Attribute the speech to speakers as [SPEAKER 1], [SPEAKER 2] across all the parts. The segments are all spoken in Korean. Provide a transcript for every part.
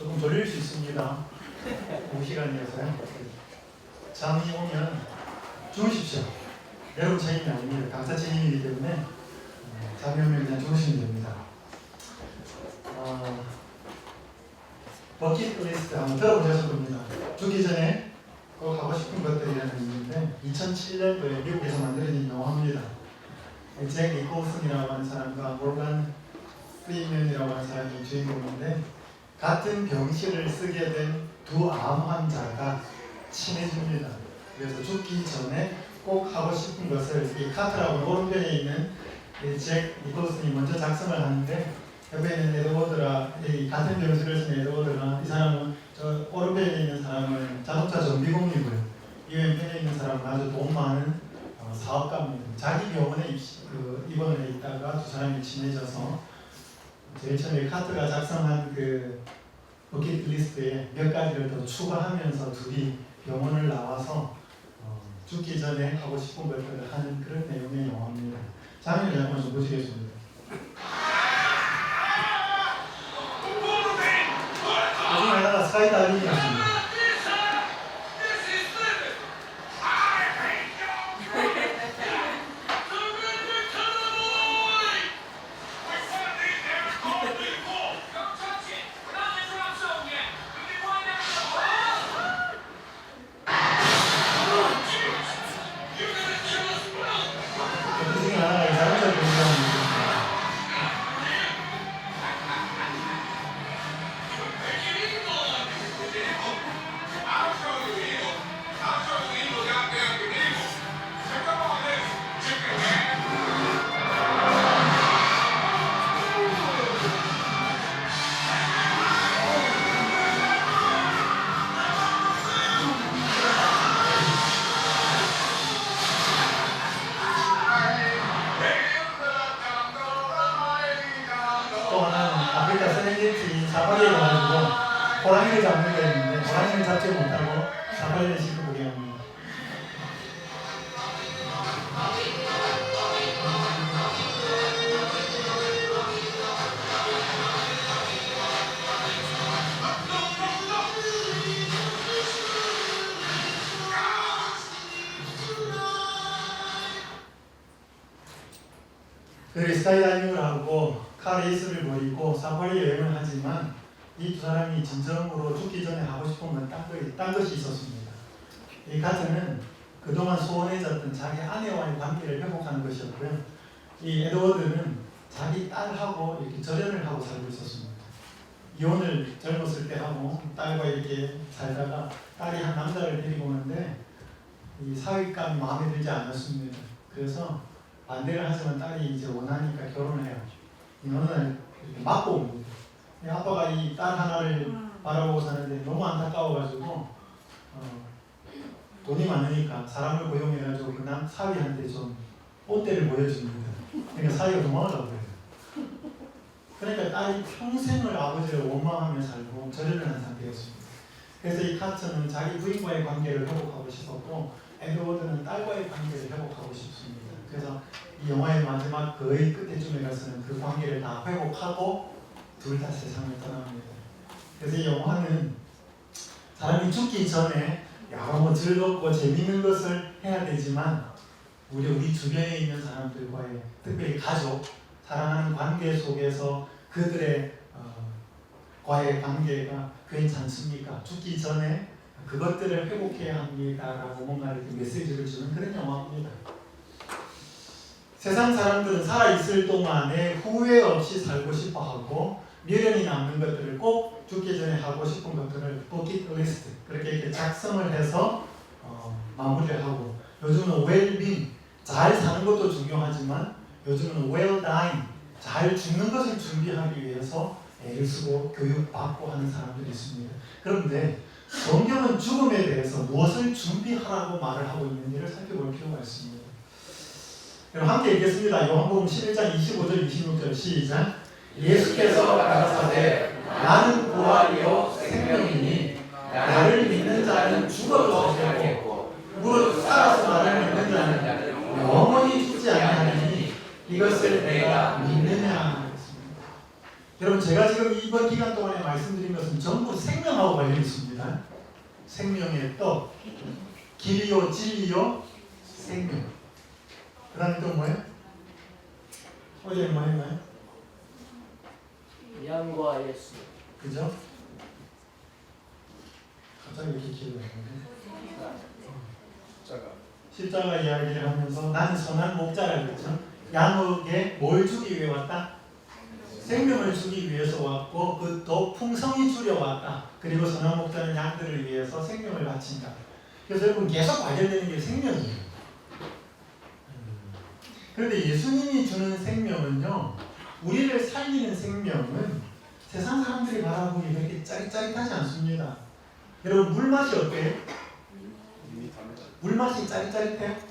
[SPEAKER 1] 조금 졸릴 수 있습니다. 오후 시간이어서요. 잠이 오면 주무십시오. 여러분 책임이 아닙니다. 강사 책임이기 때문에 잠이 오면 그냥 주무시면 됩니다. 버킷리스트 한번 들어보셨을 겁니다. 죽기 전에 꼭 하고 싶은 것들이라는 게 있는데 2007년도에 미국에서 만들어진 영화입니다. 잭 니콜슨이라고 하는 사람과 모건 프리맨이라고 하는 사람이 주인공인데 같은 병실을 쓰게 된 두 암 환자가 친해집니다. 그래서 죽기 전에 꼭 하고 싶은 것을 이 카트라고 오른편에 있는 잭 니콜슨이 먼저 작성을 하는데 옆에 있는 에드워드라, 이 같은 병실을 쓴 에드워드라, 이 사람은 저 오른편에 있는 사람은 자동차 정비공이고요. 이 왼편에 있는 사람은 아주 돈 많은 사업가입니다. 자기 병원에 입원해 있다가 두 사람이 친해져서 제일 처음에 카트가 작성한 그 버킷리스트에 몇 가지를 더 추가하면서 둘이 병원을 나와서 죽기 전에 하고 싶은 것들을 하는 그런 내용의 영화입니다. 장면을 잠깐 좀 보시겠습니다. 나중에 하다가 스카이다이빙이었습니다. 사파리에 가가지고 호랑이를 잡는 게 있는데 호랑이를 잡지 못하고 사파리를 싣고 보게 합니다. 그들이 스카이다이빙을 하고 카레이스를 벌이고 사파리 여행을 하지만 이 두 사람이 진정으로 죽기 전에 하고 싶은 건 딴 것이 있었습니다. 이 카트는 그동안 소원해졌던 자기 아내와의 관계를 회복하는 것이었고요. 이 에드워드는 자기 딸하고 이렇게 절연을 하고 살고 있었습니다. 이혼을 젊었을 때 하고 딸과 이렇게 살다가 딸이 한 남자를 데리고 오는데 이 사위감이 마음에 들지 않았습니다. 그래서 반대를 하지만 딸이 이제 원하니까 결혼을 해요. 어느 날 이렇게 맞고 옵니다. 아빠가 이 딸 하나를 바라보고 사는데 너무 안타까워가지고 돈이 많으니까 사람을 고용해가지고 그 사위한테 좀 뽀대를 보여줍니다. 그러니까 사위가 도망을 가버려요. 그러니까 딸이 평생을 아버지를 원망하며 살고 절연을 한 상태였습니다. 그래서 이 카트는 자기 부인과의 관계를 회복하고 싶었고 에드워드는 딸과의 관계를 회복하고 싶습니다. 그래서 이 영화의 마지막 거의 끝에쯤에 가서는 그 관계를 다 회복하고 둘 다 세상을 떠납니다. 그래서 이 영화는 사람이 죽기 전에 여러 즐겁고 재미있는 것을 해야 되지만 우리 주변에 있는 사람들과의 특별히 가족, 사랑하는 관계 속에서 그들의 과의 관계가 괜찮습니까? 죽기 전에 그것들을 회복해야 합니다라고 뭔가 이렇게 메시지를 주는 그런 영화입니다. 세상 사람들은 살아있을 동안에 후회 없이 살고 싶어하고 미련이 남는 것들을 꼭 죽기 전에 하고 싶은 것들을 버킷리스트 그렇게 작성을 해서 마무리를 하고 요즘은 웰빙 잘 사는 것도 중요하지만 요즘은 well dying 잘 죽는 것을 준비하기 위해서 애를 쓰고 교육받고 하는 사람들이 있습니다. 그런데 성경은 죽음에 대해서 무엇을 준비하라고 말을 하고 있는지를 살펴볼 필요가 있습니다. 그럼 함께 읽겠습니다. 요한복음 11장 25절 26절 시작. 예수께서 가라사대 나는 부활이요 생명이니 나를 믿는 자는 죽어도 살겠고 무릇 살아서 나를 믿는 자는 영원히 죽지 아니하리니 이것을 내가 믿느냐. 여러분 제가 지금 이번 기간 동안에 말씀드린 것은 전부 생명하고 관련이 있습니다. 생명의 떡, 길이요 진리요 생명. 그 다음에 또 뭐예요? 어제 뭐 했나요?
[SPEAKER 2] 양과 예수.
[SPEAKER 1] 그죠? 갑자기 이렇게 기도가 있는데 십자가 이야기를 하면서 나는 선한 목자라 그랬죠. 양에게 뭘 주기 위해 왔다? 생명을 주기 위해서 왔고 그 더 풍성히 주려 왔다. 그리고 선한 목자는 양들을 위해서 생명을 바친다. 그래서 여러분 계속 발견되는 게 생명이에요. 그런데 예수님이 주는 생명은요, 우리를 살리는 생명은 세상 사람들이 바라보기 그렇게 짜릿짜릿하지 않습니다. 여러분 물맛이 어때요? 물맛이 짜릿짜릿해요?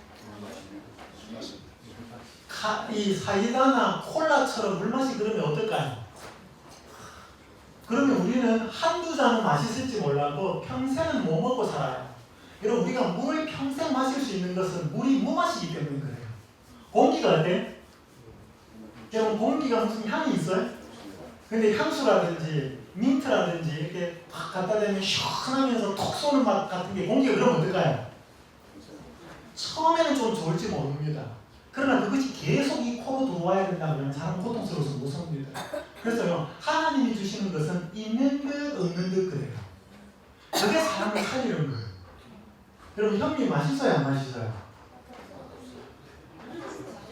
[SPEAKER 1] 이 사이다나 콜라처럼 물맛이 그러면 어떨까요? 그러면 우리는 한두 잔은 맛있을지 몰라도 평생은 못 먹고 살아요. 여러분 우리가 물을 평생 마실 수 있는 것은 물이 무맛이기 때문에 그래요. 공기가 어때? 여러분 공기가 무슨 향이 있어요? 근데 향수라든지 민트라든지 이렇게 팍 갖다 대면 시원하면서 톡 쏘는 맛 같은 게 공기가 그러면 어떨까요? 처음에는 좀 좋을지 모릅니다. 그러나 그것이 계속 이 코로 들어와야 된다 그러면 사람은 고통스러워서 못 삽니다. 그래서요, 하나님이 주시는 것은 있는 듯 없는 듯 그래요. 그게 사람을 살리는 거예요. 여러분 현미 맛있어요 안 맛있어요?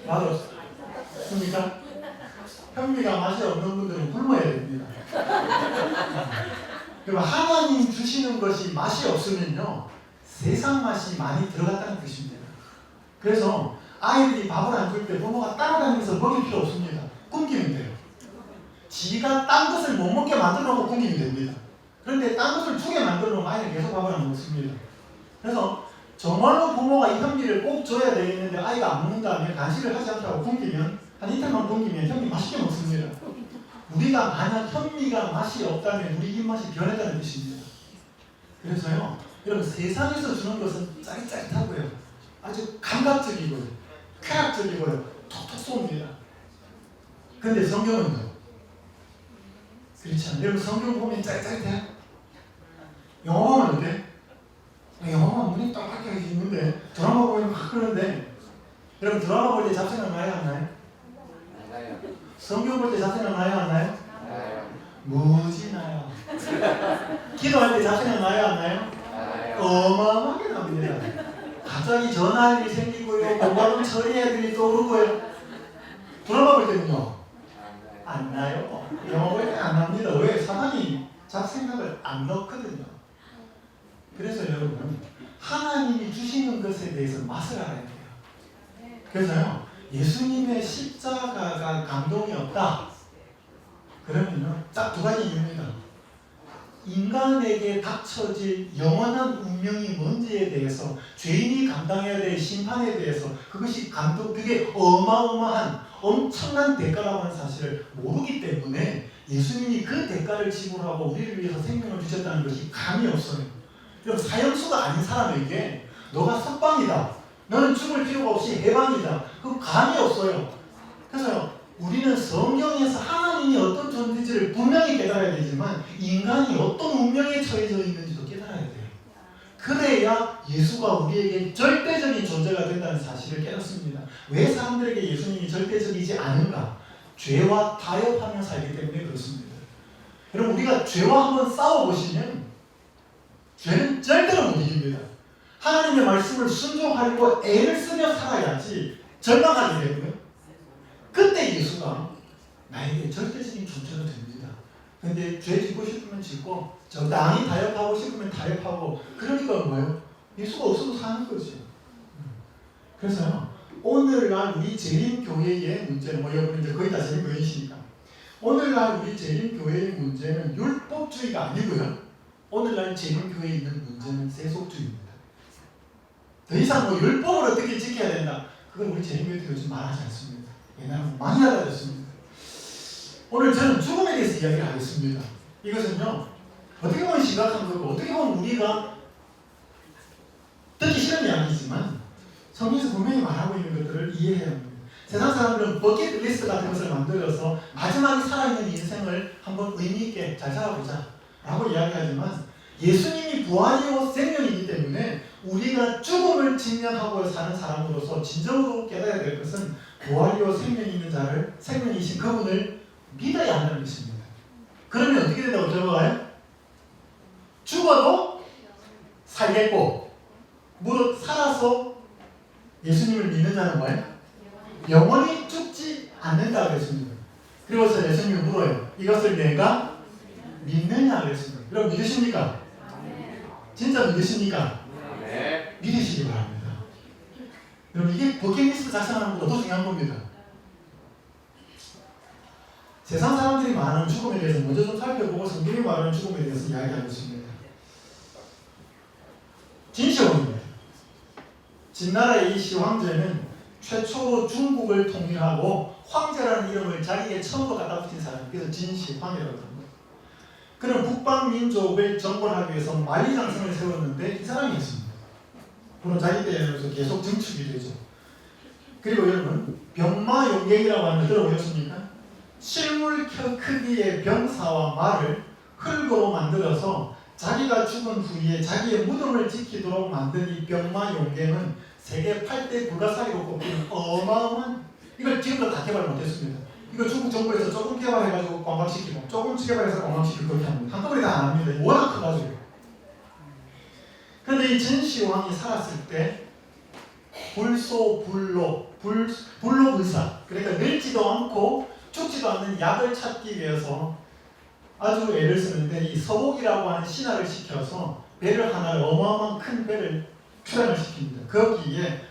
[SPEAKER 1] 맛없습니까? 현미가 맛이 없는 분들은 굶어야 됩니다. 그리고 하나님 주시는 것이 맛이 없으면요, 세상 맛이 많이 들어갔다는 뜻입니다. 그래서 아이들이 밥을 안 줄 때 부모가 따라다니면서 먹일 필요 없습니다. 굶기면 돼요. 지가 딴 것을 못 먹게 만들어 놓고 굶기면 됩니다. 그런데 딴 것을 주게 만들어 놓으면 아이는 계속 밥을 안 먹습니다. 그래서 정말로 부모가 이 현미를 꼭 줘야 되겠는데 아이가 안 먹는다면 간식을 하지 않다고 굶기면 한 이틀만 굶기면 현미 맛있게 먹습니다. 우리가 만약 현미가 맛이 없다면 우리 입맛이 변했다는 뜻입니다. 그래서요, 여러분 세상에서 주는 것은 짜릿짜릿하고요, 아주 감각적이고요, 쾌락적이고요, 톡톡 쏩니다. 근데 성경은요, 그렇지 않아요. 여러분 성경 보면 짜릿짜릿해요? 영화 보면 어때? 영화 보면 눈이 딱딱하게 있는데 드라마 보면 막 그러는데, 여러분 드라마 볼 때 잡생각 나요 안 나요? 성경 볼 때 잡생각 나요 안 나요? 무지 나요. 기도할 때 잡생각 나요 안 나요? 어마어마하게 납니다. 갑자기 전화할 일이 생기고요, 공부하면 처리해야 될 일이 떠오르고요. 드라마 볼 때는요, 안 나요. 영화 볼 때 안 납니다. 왜? 사단이 잡생각을 안 넣거든요. 그래서 여러분 하나님이 주시는 것에 대해서 맛을 알아야 돼요. 그래서요, 예수님의 십자가가 감동이 없다 그러면요, 딱 두 가지 이유입니다. 인간에게 닥쳐질 영원한 운명이 뭔지에 대해서, 죄인이 감당해야 될 심판에 대해서 그것이 그게 어마어마한 엄청난 대가라고 하는 사실을 모르기 때문에 예수님이 그 대가를 지불하고 우리를 위해서 생명을 주셨다는 것이 감이 없어요. 여러분 사형수가 아닌 사람에게 너가 석방이다, 너는 죽을 필요가 없이 해방이다, 그 감이 없어요. 그래서요, 우리는 성경에서 하나님이 어떤 존재인지를 분명히 깨달아야 되지만 인간이 어떤 운명에 처해져 있는지도 깨달아야 돼요. 그래야 예수가 우리에게 절대적인 존재가 된다는 사실을 깨닫습니다. 왜 사람들에게 예수님이 절대적이지 않은가? 죄와 타협하며 살기 때문에 그렇습니다. 여러분 우리가 죄와 한번 싸워보시면 죄는 절대로 못 이깁니다. 하나님의 말씀을 순종하려고 애를 쓰며 살아야지 절망하게 되고요, 그때 예수가 나에게 절대적인 존재가 됩니다. 근데 죄 짓고 싶으면 짓고 적당히 타협하고 싶으면 타협하고, 그러니까 뭐예요? 예수가 없어도 사는 거지. 그래서요, 오늘날 우리 재림교회의 문제는, 여러분 이제 거의 다 재림교회이시니까, 오늘날 우리 재림교회의 문제는 율법주의가 아니고요, 오늘날 재림교회에 있는 문제는 세속주의입니다. 더 이상 율법을 어떻게 지켜야 된다, 그건 우리 재림교회도 요즘 말하지 않습니다. 옛날은 많이 달라졌습니다. 오늘 저는 죽음에 대해서 이야기를 하겠습니다. 이것은요, 어떻게 보면 심각한 거고 어떻게 보면 우리가 듣기 싫은 이야기지만 성경에서 분명히 말하고 있는 것들을 이해해야 합니다. 세상 사람들은 버킷리스트 같은 것을 만들어서 마지막에 살아있는 인생을 의미 있게 잘 살아보자 라고 이야기하지만 예수님이 부활이요 생명이기 때문에 우리가 죽음을 직면하고 사는 사람으로서 진정으로 깨달아야 될 것은 부활이요 생명이 있는 자를, 생명이신 그분을 믿어야 한다는 것입니다. 그러면 어떻게 된다고 들어가요? 죽어도 살겠고, 무릇 살아서 예수님을 믿는 자는 뭐예요? 영원히 죽지 않는다고 했습니다. 그리고서 예수님이 물어요. 이것을 내가 믿느냐 그랬습니다. 여러분 믿으십니까? 진짜 믿으십니까? 네. 믿으시기 바랍니다. 여러분 이게 버킷리스트 작성하는 것보다 더 중요한 겁니다. 세상 사람들이 말하는 죽음에 대해서 먼저 좀 살펴보고 성경이 말하는 죽음에 대해서 이야기하겠습니다. 진시황입니다. 진나라의 이 시황제는 최초로 중국을 통일하고 황제라는 이름을 자기에게 처음으로 갖다 붙인 사람, 그래서 진시황이라고 합니다. 그는 북방민족을 정벌하기 위해서 만리장성을 세웠는데 이 사람이었습니다. 물론 자기 때에서 계속 증축이 되죠. 그리고 여러분 병마용객이라고 하는 거 들어보셨습니까? 실물 크기의 병사와 말을 흙으로 만들어서 자기가 죽은 후에 자기의 무덤을 지키도록 만든 이 병마용객은 세계 8대 불가사리로 꼽히는 어마어마한, 이걸 지금도 다 개발 못했습니다. 이거 중국 정부에서 조금 개발해가지고 관광시키고 조금 개발해서 관광시키고 그렇게 합니다. 한꺼번에 다 안 합니다. 워낙 커가지고. 그런데 이 진시황이 살았을 때 불소불로, 그러니까 늙지도 않고 죽지도 않는 약을 찾기 위해서 아주 애를 쓰는데 이 서복이라고 하는 신하를 시켜서 배를 하나를, 어마어마한 큰 배를 출항을 시킵니다. 거기에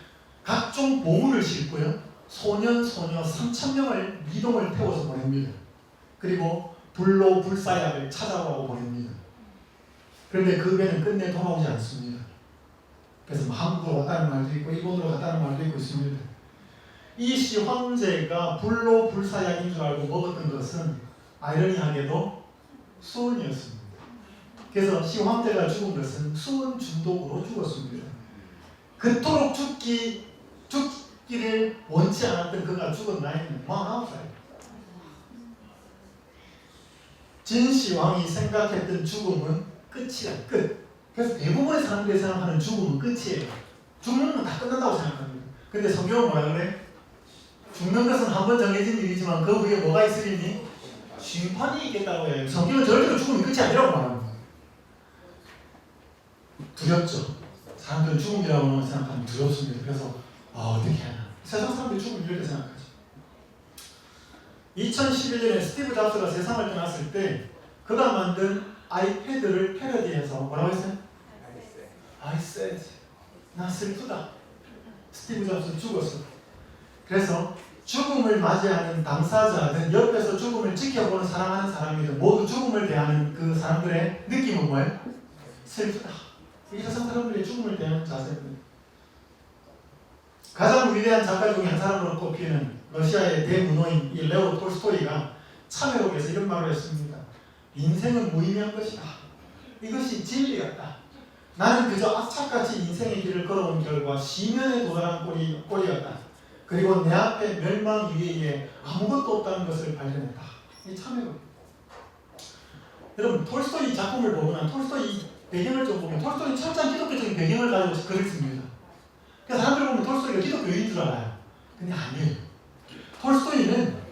[SPEAKER 1] 각종 보물을 싣고요. 소년, 소녀 3,000명을 미동을 태워서 보냅니다. 그리고 불사약을 찾아가고 보냅니다. 그런데 그 배는 끝내 돌아오지 않습니다. 그래서 한국으로 갔다는 말도 있고 일본으로 갔다는 말도 있고 있습니다. 이 시황제가 불사약인 줄 알고 먹었던 것은 아이러니하게도 수은이었습니다. 그래서 시황제가 죽은 것은 수은 중독으로 죽었습니다. 그토록 죽기를 원치 않았던 그가 죽은 나이는 49살. 진시황이 생각했던 죽음은 끝이야, 끝. 그래서 대부분의 사람들이 생각하는 죽음은 끝이에요. 죽는 건 다 끝난다고 생각합니다. 근데 성경은 뭐라 그래? 죽는 것은 한 번 정해진 일이지만 그 후에 뭐가 있으리니? 심판이 있겠다고 해요. 성경은 절대로 죽음이 끝이 아니라고 말합니다. 두렵죠. 사람들은 죽음이라고 생각하면 두렵습니다. 그래서 어떻게 하나. 세상 사람들이 죽음 이렇게 생각하죠. 2011년에 스티브 잡스가 세상을 떠났을 때 그가 만든 아이패드를 패러디해서 뭐라고 했어요? I said, 나 슬프다. 스티브 잡스 죽었어. 그래서 죽음을 맞이하는 당사자든 옆에서 죽음을 지켜보는 사랑하는 사람이든 모두 죽음을 대하는 그 사람들의 느낌은 뭐예요? 슬프다. 이게 세상 사람들의 죽음을 대하는 자세입니다. 가장 위대한 작가 중에 한 사람으로 꼽히는 러시아의 대문호인 이 레오 톨스토이가 참회록에서 이런 말을 했습니다. 인생은 무의미한 것이다. 이것이 진리였다. 나는 그저 악착같이 인생의 길을 걸어온 결과 심연에 도달한 꼴이었다. 그리고 내 앞에 멸망 위에 아무것도 없다는 것을 발견했다. 이 참회록. 여러분 톨스토이 작품을 보거나 톨스토이 배경을 좀 보면 톨스토이는 철저한 기독교적인 배경을 가지고 글을 씁니다. 그래서 사람들이 보면 톨스토이가 기독교인인 줄 알아요. 근데 아니에요. 톨스토이는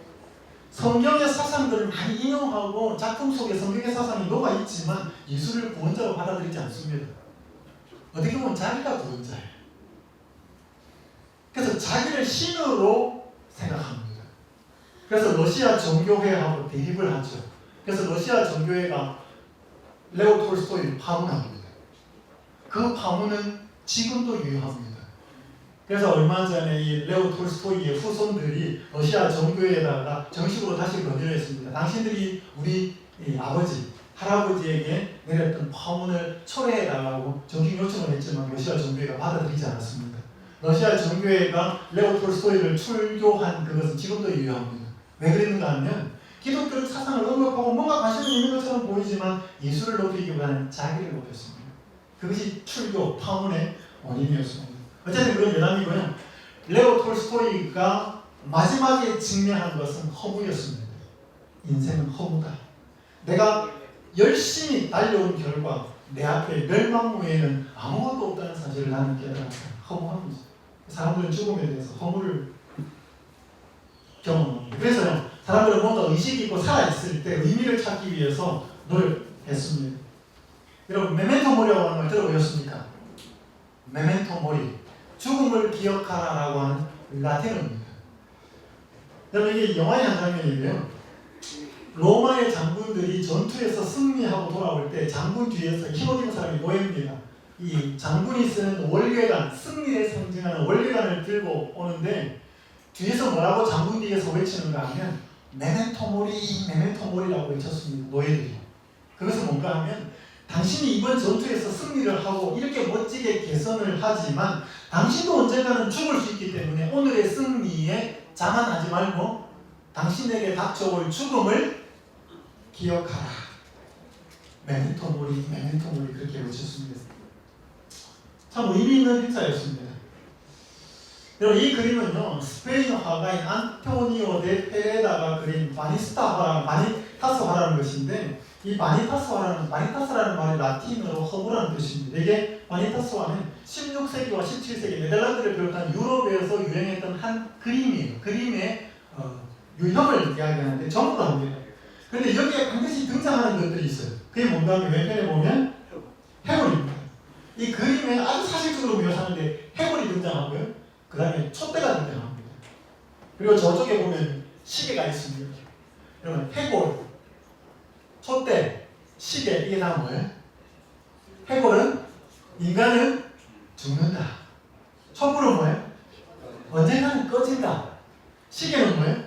[SPEAKER 1] 성경의 사상들을 많이 인용하고 작품 속에 성경의 사상이 녹아있지만 예수를 구원자로 받아들이지 않습니다. 어떻게 보면 자기가 구원자예요. 그래서 자기를 신으로 생각합니다. 그래서 러시아 정교회하고 대립을 하죠. 그래서 러시아 정교회가 레오 톨스토이를 파문합니다. 그 파문은 지금도 유효합니다. 그래서 얼마 전에 이 레오 톨스토이의 후손들이 러시아 정교회에다가 정식으로 다시 건의를 했습니다. 당신들이 우리 아버지, 할아버지에게 내렸던 파문을 철회해달라고 정식 요청을 했지만 러시아 정교회가 받아들이지 않았습니다. 러시아 정교회가 레오 톨스토이를 출교한 그것은 지금도 유효합니다. 왜 그랬는가 하면 기독교 사상을 언급하고 뭔가 관심이 있는 것처럼 보이지만 예수를 높이기보다는 자기를 높였습니다. 그것이 출교, 파문의 원인이었습니다. 어쨌든 그건 여담이고요. 레오 톨스토이가 마지막에 직면한 것은 허무였습니다. 인생은 허무다. 내가 열심히 달려온 결과 내 앞에 멸망후에는 아무것도 없다는 사실을 나는 깨달았어요. 허무한 거죠. 사람들은 죽음에 대해서 허무를 경험합니다. 그래서요, 사람들은 뭔가 의식이 있고 살아있을 때 의미를 찾기 위해서 노력했습니다. 여러분, 메멘토 모리라고 하는 말 들어보셨습니까? 메멘토 모리, 죽음을 기억하라라고 하는 라틴어입니다. 여러분, 이게 영화의 한 장면인데요, 로마의 장군들이 전투에서 승리하고 돌아올 때 장군 뒤에서 힘없는 사람이 모입니다. 이 장군이 쓰는 월계관, 승리를 상징하는 월계관을 들고 오는데 뒤에서 뭐라고 장군 뒤에서 외치는가 하면 메멘토 모리, 메멘토 모리라고 외쳤습니다. 노예들이. 그것은 뭔가 하면 당신이 이번 전투에서 승리를 하고 이렇게 멋지게 개선을 하지만 당신도 언젠가는 죽을 수 있기 때문에 오늘의 승리에 자만하지 말고 당신에게 닥쳐올 죽음을 기억하라. 메멘토 모리, 메멘토 모리 그렇게 외쳤습니다. 참 의미 있는 행사였습니다. 여러분, 이 그림은요, 스페인 화가인 안토니오 데 페레다가 그린 마니타스 화라는 것인데, 이 마니타스라는 말이 라틴어로 허브라는 뜻입니다. 이게 마니타스화는 16세기와 17세기 네덜란드를 비롯한 유럽에서 유행했던 한 그림이에요. 그림의 유형을 이야기하는데 전부 다입니다. 그런데 여기에 반드시 등장하는 것들이 있어요. 그게 뭔가 하면 왼편에 보면 해골입니다. 이 그림에 아주 사실적으로 묘사하는데 해골이 등장하고요. 그 다음에 촛대가 등장합니다. 그리고 저쪽에 보면 시계가 있습니다. 여러분, 해골, 촛대, 시계, 이게 다 뭐예요? 해골은 인간은 죽는다. 촛불은 뭐예요? 언젠가는 꺼진다. 시계는 뭐예요?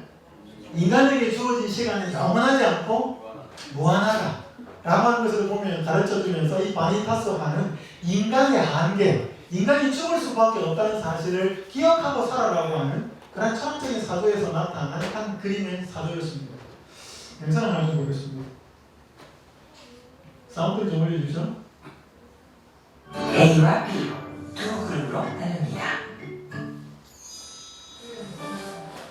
[SPEAKER 1] 인간에게 주어진 시간은 영원하지 않고 무한하다 라고 하는 것을 보면 가르쳐주면서 이 바니타스화는 인간의 한계, 인간이 죽을 수밖에 없다는 사실을 기억하고 살아라고 하는 그런 철학적인 사조에서 나타난 한 그림의 사조였습니다. 영상을 하나 좀 보겠습니다. 사운드를 좀 올려주죠.
[SPEAKER 2] A와 B 두 그룹으로 나눕니다.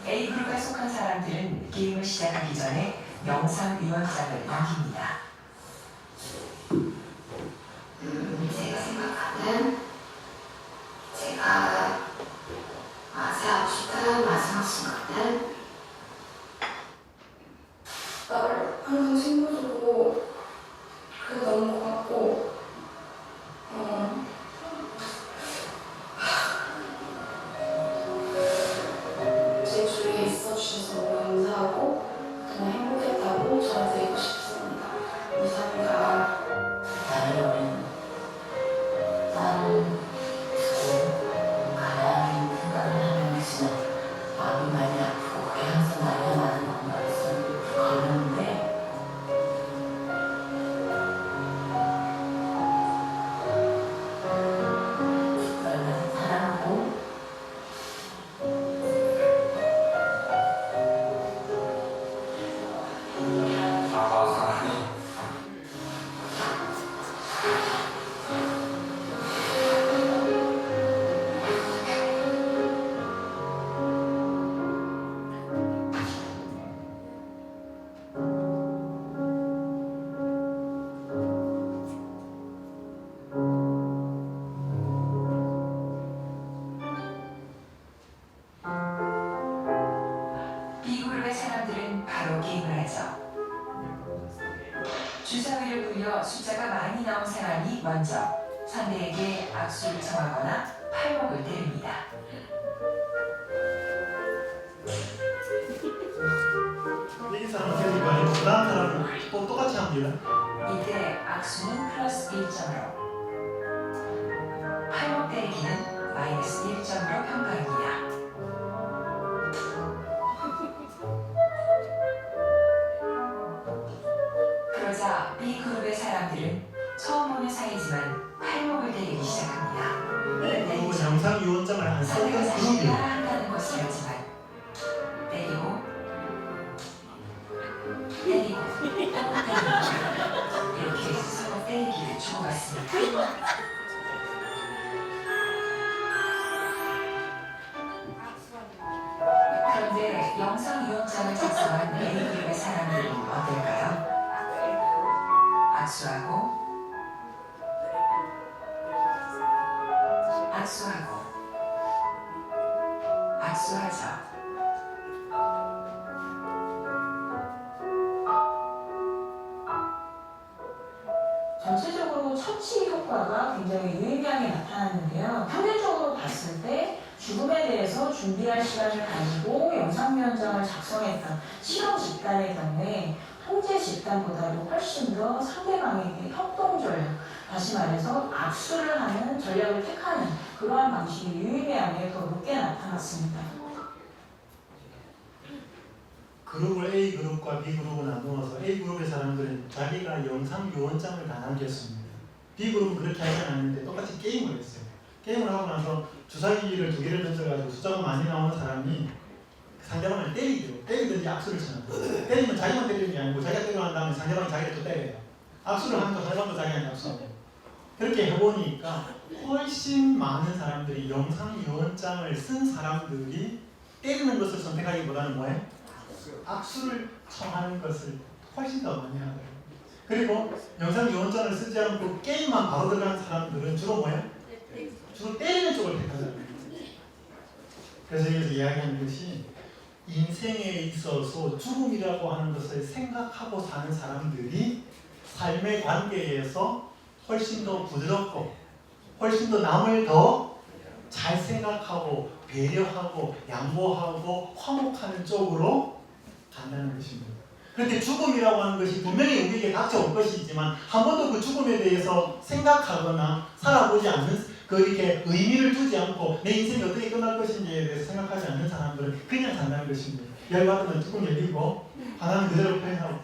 [SPEAKER 2] A그룹에 속한 사람들은 게임을 시작하기 전에 영상위원장을 남깁니다.
[SPEAKER 3] 제가 생각하는 제가 마사하고 싶은 마지막 순간은 나를 항상 챙겨주고 그게 너무 고맙고 제 주위에 있어주셔서 너무 감사하고 정말 행복했다고 전해드리고 싶습니다. 감사합니다.
[SPEAKER 2] 나는 가라앉는 생각을 하는 것은 마음이 많이 아프고 그게 항상 날려나는 건가에서 걸렸는데 얼마나 사랑하고 B그룹의 사람들은 바로 게임을 하죠. 주사위를 굴려 숫자가 많이 나온 사람이 먼저 상대에게 악수를 청하거나 팔목을 때립니다.
[SPEAKER 1] 이긴 사람은 때리고 아니고 그 다음 사람은 또 똑같이 합니다.
[SPEAKER 2] 이때 악수는 플러스 1점으로 팔목 때리기는 마이너스 1점으로 평가합니다. 그러자 B그룹의 사람들은 처음 보는 사이지만 팔목을 때리기 시작합니다.
[SPEAKER 1] 그리고 영상위원장을 안
[SPEAKER 2] 상대가
[SPEAKER 1] 썼던
[SPEAKER 2] 사실
[SPEAKER 1] 그룹이에요.
[SPEAKER 2] 따라한다는 것을 알지만 때리고 때리고 또 때리고 이렇게 서로 때리기를 주고받습니다. 그런데 영상위원장을 작성한 A그룹의 사람들은 어떨까요? 악수하고 악수하고 악수하자.
[SPEAKER 4] 전체적으로 처치 효과가 굉장히 유의미하게 나타나는데요. 평균적으로 봤을 때 죽음에 대해서 준비할 시간을 가지고 영상면장을 작성했던 실험 집단의 경우에 통제 집단보다도 훨씬 더 상대방에게 협동 전략, 다시 말해서 악수를 하는 전략을 택하는 그러한 방식이 유의미하게 더 높게 나타났습니다.
[SPEAKER 1] 그룹을 A 그룹과 B 그룹을 나누어서 A 그룹의 사람들은 자기가 영상 요원장을 다 남겼습니다. B 그룹은 그렇게 하지 않았는데 똑같이 게임을 했어요. 게임을 하고 나서 주사기를 2개를 던져가지고 숫자가 많이 나오는 사람이 상대방을 때리든지 악수를 쳐요. 때리면 자기만 때리는 게 아니고 자기가 때리고 난 다음에 상대방이 자기를 또 때려요. 악수를 하면 또 상대방도 자기한테 악수하고. 그렇게 해보니까 훨씬 많은 사람들이 영상 요원장을 쓴 사람들이 때리는 것을 선택하기보다는 뭐예요? 악수를 청하는 것을 훨씬 더 많이 하더라고요. 그리고 영상 요원장을 쓰지 않고 게임만 바로 들어가는 사람들은 주로 뭐예요? 주로 때리는 쪽을 택하잖아요. 그래서 여기서 이야기하는 것이 인생에 있어서 죽음이라고 하는 것을 생각하고 사는 사람들이 삶의 관계에서 훨씬 더 부드럽고 훨씬 더 남을 더 잘 생각하고 배려하고 양보하고 화목하는 쪽으로 간다는 것입니다. 그런데 죽음이라고 하는 것이 분명히 우리에게 닥쳐올 것이지만 한 번도 그 죽음에 대해서 생각하거나 살아보지 않는 이렇게 의미를 두지 않고 내 인생이 어떻게 끝날 것인지에 대해서 생각하지 않는 사람들은 그냥 산다는 것입니다. 열받으면 뚜껑 열리고 하나는 그대로 표현하고.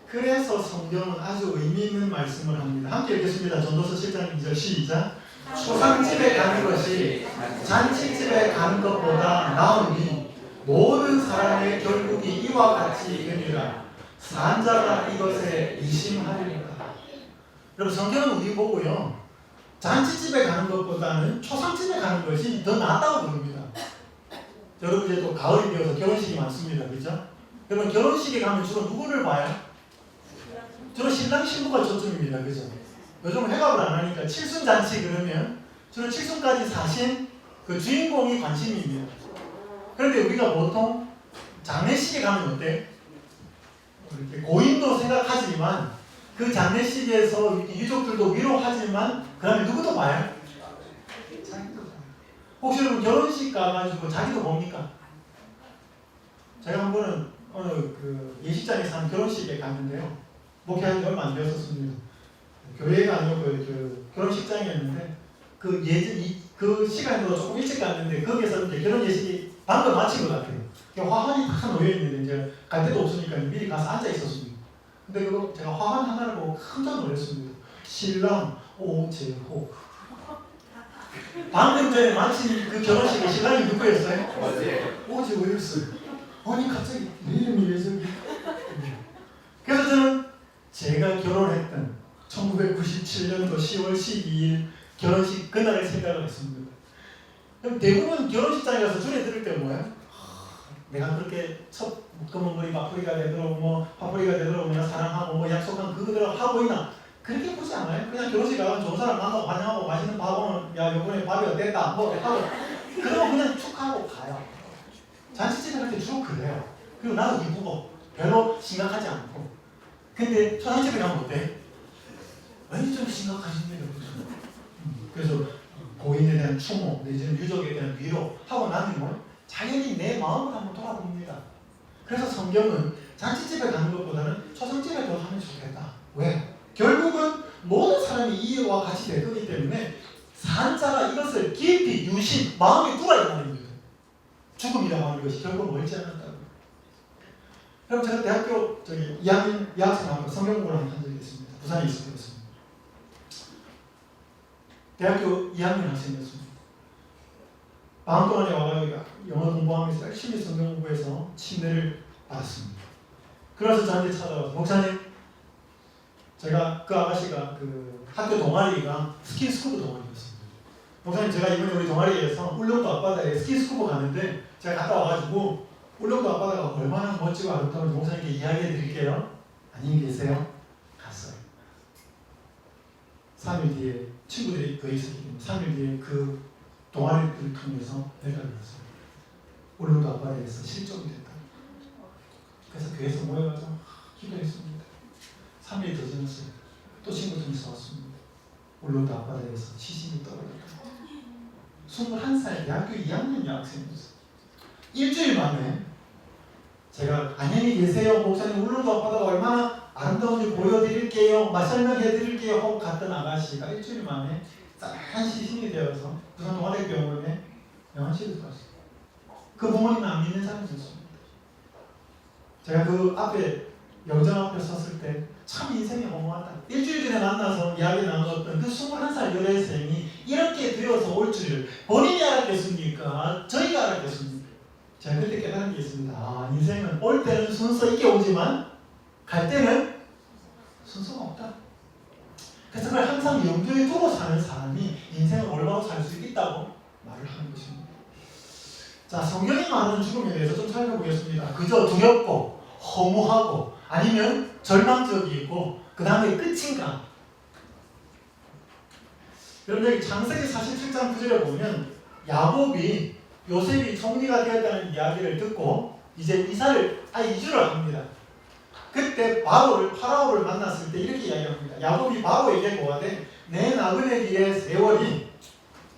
[SPEAKER 1] 그래서 성경은 아주 의미 있는 말씀을 합니다. 함께 읽겠습니다. 전도서 7장 2절 시작. 초상집에 가는 것이 잔치집에 가는 것보다 나으니 모든 사람의 결국이 이와 같이 되리라. 산자가 이것에 의심하리라. 여러분 성경은 우리 보고요. 잔치집에 가는 것보다는 초상집에 가는 것이 더 낫다고 부릅니다. 여러분 이제 또 가을이 되어서 결혼식이 많습니다. 그렇죠? 여러분 결혼식에 가면 주로 누구를 봐요? 주로 신랑 신부가 초점입니다. 그죠? 요즘 회갑을 안 하니까 칠순잔치 그러면 주로 칠순까지 사신 그 주인공이 관심입니다. 그런데 우리가 보통 장례식에 가면 어때? 이렇게 고인도 생각하지만 그 장례식에서 유족들도 위로하지만 그 다음에 누구도 봐요? 자기도 봐요. 혹시 여러분 결혼식 가가지고 자기도 봅니까? 제가 한 번은 어느 그 예식장에서 한 결혼식에 갔는데요. 목회한 지 얼마 안 되었었습니다. 교회가 아니고 그 결혼식장이었는데 그 시간보다 조금 일찍 갔는데 거기에서 이제 결혼 예식이 방금 마친 것 같아요. 화환이 다 놓여 있는데 이제 갈 데도 없으니까 미리 가서 앉아 있었습니다. 근데 그거 제가 화환 하나를 보고 깜짝 놀랐습니다. 신랑 오재호. 방금 전에 마친 그 결혼식에 신랑이 누구였어요? 오재호였어요. 아니 갑자기 내 이름이 왜 저기? 그래서 저는 제가 결혼했던 1997년도 10월 12일 결혼식 그날을 생각을 했습니다. 그럼 대부분 결혼식장에 가서 주례 들을 때 뭐예요? 내가 그렇게 첫 검은 머리 파뿌리가 되도록 뭐 파뿌리가 되도록 내가 사랑하고 뭐 약속한 그거대로 하고 있나? 그렇게 보지 않아요? 그냥 결혼식 가면 좋은 사람 만나고 환영하고 맛있는 밥 오면 야 요번에 밥이 어땠다 뭐 하고 그러고 그냥 축하하고 가요. 잔치집에 갈 때 주로 그래요. 그리고 나도 기쁘고 별로 심각하지 않고. 근데 초상집에 가면 어때? 왠지 좀 심각하십니다. 그래서 고인에 대한 추모, 내지는 유족에 대한 위로 하고 나면 뭐 자연히 내 마음을 한번 돌아봅니다. 그래서 성경은 잔치집에 가는 것보다는 초상집에 더 하면 좋겠다. 왜? 결국은 모든 사람이 이와 같이 될 거기 때문에 산자가 이것을 깊이 유심, 마음에 두라 이 말입니다. 죽음이라고 하는 것이 결국 멀지 않았다고. 그럼 제가 대학교 2학년 여학생하고 성경 공부를 한번 한 적이 있습니다. 부산에 있을 때였습니다. 대학교 2학년 학생이었습니다. 방학 동안에 와가지고 영어 공부하면서 열심히 성경 공부해서 침례를 받았습니다. 그래서 저한테 찾아와서 목사님, 제가 그 아가씨가 그 학교 동아리가 스킨스쿠버 동아리였습니다. 목사님, 제가 이번에 우리 동아리에서 울릉도 앞바다에 스킨스쿠버 가는데 제가 갔다 와가지고 울릉도 앞바다가 얼마나 멋지고 아름다운지 목사님께 이야기해 드릴게요. 안녕히 계세요. 3일 뒤에 친구들이 거의 있었기 때문에 3일 뒤에 그 동아리를 통해서 연락을 했어요. 울릉도 앞바다에서 실종이 됐다. 그래서 교회에서 모여가지고 기도했습니다. 3일 더 지났어요. 또 친구들이 왔습니다. 울릉도 앞바다에서 시신이 떨어졌다. 21살 대학교 2학년 여학생이었어요. 일주일 만에 제가 안녕히 계세요 목사님 울릉도 앞바다가 얼마나 아름다운지 보여드릴게요 설명해드릴게요 하고 갔던 아가씨가 일주일 만에 짠한 시신이 되어서 부산 동아대병원에 영안실에 들어갔어요. 그 부모님은 안 믿는 사람이었습니다. 제가 그 앞에 영정 앞에 섰을 때 참 인생이 허무하다. 일주일 전에 만나서 이야기 나눴던 그 21살 여대생이 이렇게 되어서 올 줄을 본인이 알았겠습니까? 저희가 알았겠습니까? 제가 그때 깨달은 게 있습니다. 아, 인생은 올 때는 순서 있게 오지만 갈 때는 순서가 없다. 그래서 그걸 항상 염두에 두고 사는 사람이 인생을 올바로 살 수 있다고 말을 하는 것입니다. 자, 성경이 말하는 죽음에 대해서 좀 살펴보겠습니다. 그저 두렵고 허무하고 아니면 절망적이고 그 다음에 끝인가? 여러분 여기 창세기 47장 9절에 보면 야곱이 요셉이 총리가 되었다는 이야기를 듣고 이제 이주를 합니다. 그때 파라오를 만났을 때 이렇게 이야기합니다. 야곱이 바로에게 고하되 내 나그네 길의 세월이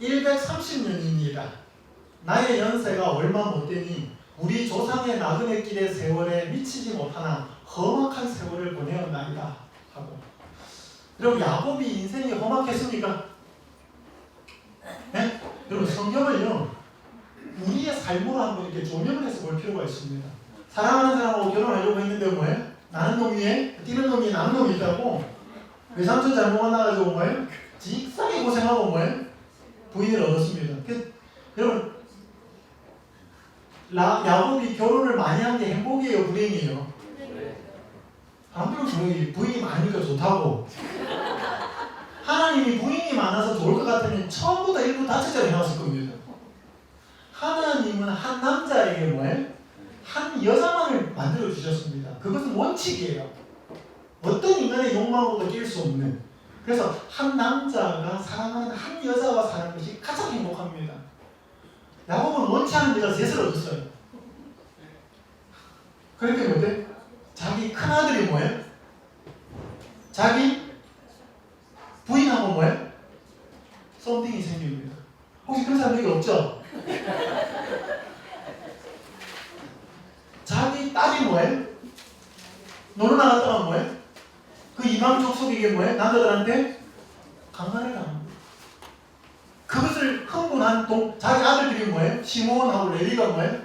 [SPEAKER 1] 130년입니다. 나의 연세가 얼마 못되니 우리 조상의 나그네 길의 세월에 미치지 못하나 험악한 세월을 보내었나이다 하고. 여러분 야곱이 인생이 험악했습니까? 네? 여러분 성경을요 우리의 삶으로 한번 이렇게 조명을 해서 볼 필요가 있습니다. 사랑하는 사람하고 결혼하려고 했는데 뭐예요? 나는 놈 위에 뛰는 놈이 나는 놈이 있다고 외삼촌 잘못 만나가지고 뭐예요? 직사게 고생하고 뭐예요? 부인을 얻었습니다. 여러분 야곱이 결혼을 많이 한 게 행복이에요? 불행이에요? 사람들은 부인이 많으니까 좋다고. 하나님이 부인이 많아서 좋을 것 같으면 처음부터 일부 다처자로 해놨을 겁니다. 하나님은 한 남자에게 뭐예요? 한 여자만을 만들어 주셨습니다. 그것은 원칙이에요. 어떤 인간의 욕망으로도 낄 수 없는. 그래서 한 남자가 사랑하는 한 여자와 사는 것이 가장 행복합니다. 야곱은 원치 않은 여자 셋을 얻었어요. 그랬더니 어때? 자기 큰아들이 뭐예요? 자기 부인하고 뭐예요? 썸띵이 생깁니다. 혹시 그런 사람 여기 없죠? 자기 딸이 뭐예요? 놀러 나갔다가 뭐예요? 그 이방 족속에게 뭐예요? 남자들한테 강간을 당합니다. 그것을 흥분한 자기 아들들이 뭐예요? 시몬하고 레위가 뭐예요?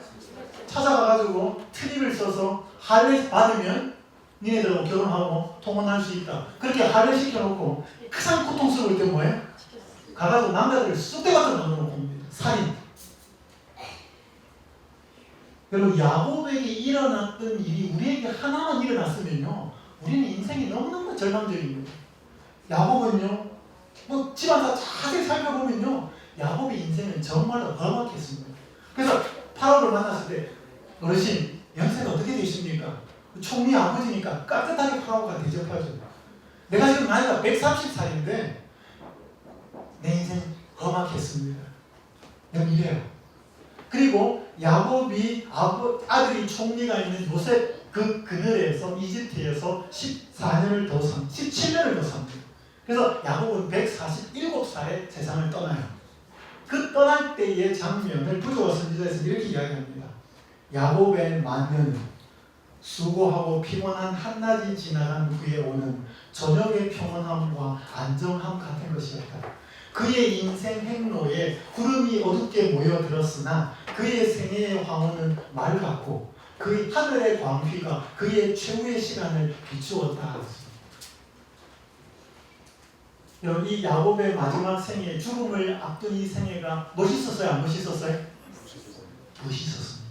[SPEAKER 1] 찾아가가지고 트립을 써서 할례 받으면 니네들하고 결혼하고 통혼할 수 있다. 그렇게 할례 시켜놓고 가장 고통스러울 때 뭐예요? 가가지고 남자들을 쑥대 같은 놈으로 봅니다. 살인. 여러분 야곱에게 일어났던 일이 우리에게 하나만 일어났으면요 우리는 인생이 너무너무 절망적입니다. 야곱은요 뭐 집안 다 자세히 살펴보면요 야곱의 인생은 정말로 험악했습니다. 그래서 파라오를 만났을 때 어르신 연세가 어떻게 되십니까? 총리 아버지니까 깍듯하게 파라오가 대접하죠. 내가 지금 나이가 130살인데 내 인생 험악했습니다. 여러분 이래요. 그리고 야곱이 아들이 총리가 있는 요셉 그 그늘에서 이집트에서 17년을 더 삽니다. 그래서 야곱은 147살에 세상을 떠나요. 그 떠날 때의 장면을 부조와 선지자에서 이렇게 이야기합니다. 야곱의 만년은 수고하고 피곤한 한낮이 지나간 후에 오는 저녁의 평온함과 안정함 같은 것이었다. 그의 인생 행로에 구름이 어둡게 모여들었으나 그의 생애의 황혼은 맑았고 그의 하늘의 광휘가 그의 최후의 시간을 비추었다. 여기 야곱의 마지막 생애, 죽음을 앞둔 이 생애가 멋있었어요? 안 멋있었어요? 멋있었습니다.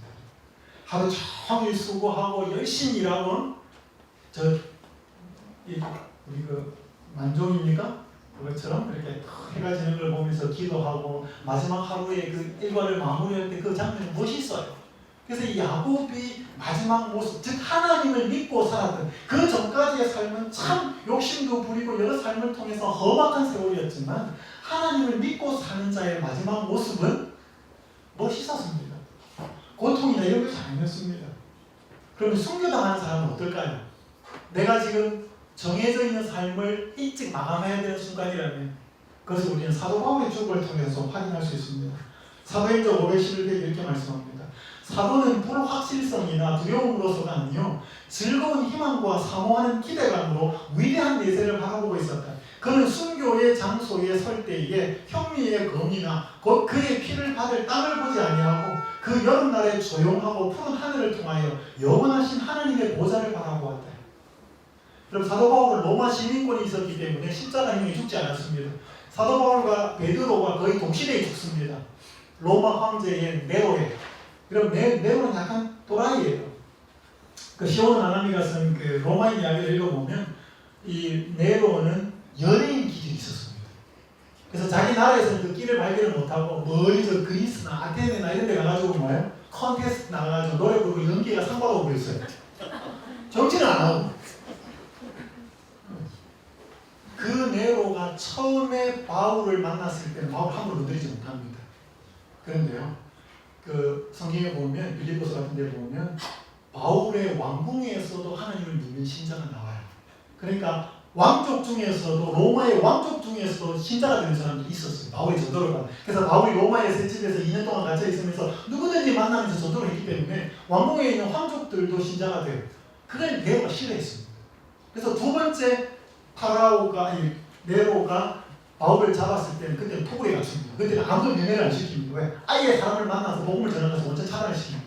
[SPEAKER 1] 하루 종일 수고하고 열심히 일하고 우리 그 만종입니까? 그것처럼 이렇게 해가 지는 걸 보면서 기도하고 마지막 하루에 그 일과를 마무리할 때 그 장면이 멋있어요. 그래서 이 야곱이 마지막 모습, 즉 하나님을 믿고 살았던 그 전까지의 삶은 참 욕심도 부리고 여러 삶을 통해서 험악한 세월이었지만 하나님을 믿고 사는 자의 마지막 모습은 멋있었습니다. 고통이나 이런 것이 아니었습니다. 그럼 순교당하는 사람은 어떨까요? 내가 지금 정해져 있는 삶을 일찍 마감해야 되는 순간이라면 그것을 우리는 사도 바울의 죽음을 통해서 확인할 수 있습니다. 사도행전 511에 이렇게 말씀합니다. 사도는 불확실성이나 두려움으로서가 아니요 즐거운 희망과 사모하는 기대감으로 위대한 내세를 바라보고 있었다. 그는 순교의 장소에 설 때에 형미의 검이나 곧 그의 피를 받을 땅을 보지 아니하고 그 여름날의 조용하고 푸른 하늘을 통하여 영원하신 하나님의 보좌를 바라보았다. 그럼 사도 바울은 로마 시민권이 있었기 때문에 십자가형에 죽지 않았습니다. 사도 바울과 베드로가 거의 동시대에 죽습니다. 로마 황제인 네로에. 그럼 네로는 약간 또라이예요. 그 시온 아나미가 쓴 그 로마인 이야기를 읽어보면 이 네로는 연예인 기질이 있었습니다. 그래서 자기 나라에서는 그 길을 발견을 못하고 멀리 저 그리스나 아테네나 이런 데 가가지고 뭐예요? 콘테스트 나가가지고 노래 부르고 연기가 상 받아오고 그랬어요. 정치는 안 하고. 그 네로가 처음에 바울을 만났을 때는 바울 함부로 건드리지 못합니다. 그런데요, 그 성경에 보면 빌립보서 같은 데 보면 바울의 왕궁에서도 하나님을 믿는 신자가 나와요. 그러니까 왕족 중에서도 로마의 왕족 중에서도 신자가 되는 사람들이 있었어요. 바울이 전도를 받아. 그래서 바울이 로마의 새 집에서 2년 동안 갇혀 있으면서 누구든지 만나면서 전도를 했기 때문에 왕궁에 있는 황족들도 신자가 돼요. 그걸 네로가 싫어했습니다. 그래서 두 번째 네로가 바울을 잡았을 때는 그때는 토굴에 갇힙니다. 그때는 아무도 면회를 안 시킵니다. 왜? 아예 사람을 만나서 복음을 전하면서 먼저 차단을 시킵니다.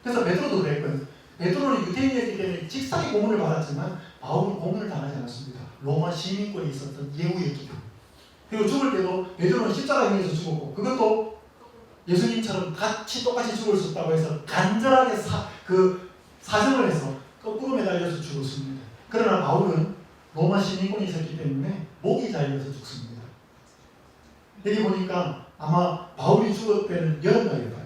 [SPEAKER 1] 그래서 베드로도 그랬거든요. 베드로는 유대인이었기 때문에 직사의 고문을 받았지만 바울은 고문을 당하지 않았습니다. 로마 시민권이 있었던 예우였기 때문에. 그리고 죽을 때도 베드로는 십자가형에서 죽었고 그것도 예수님처럼 똑같이 죽을 수 없다고 해서 간절하게 사정을 해서 거꾸로 매달려서 죽었습니다. 그러나 바울은 로마 시민권이 있었기 때문에 목이 잘려서 죽습니다. 여기 보니까 아마 바울이 죽을 때는 여름날이에요.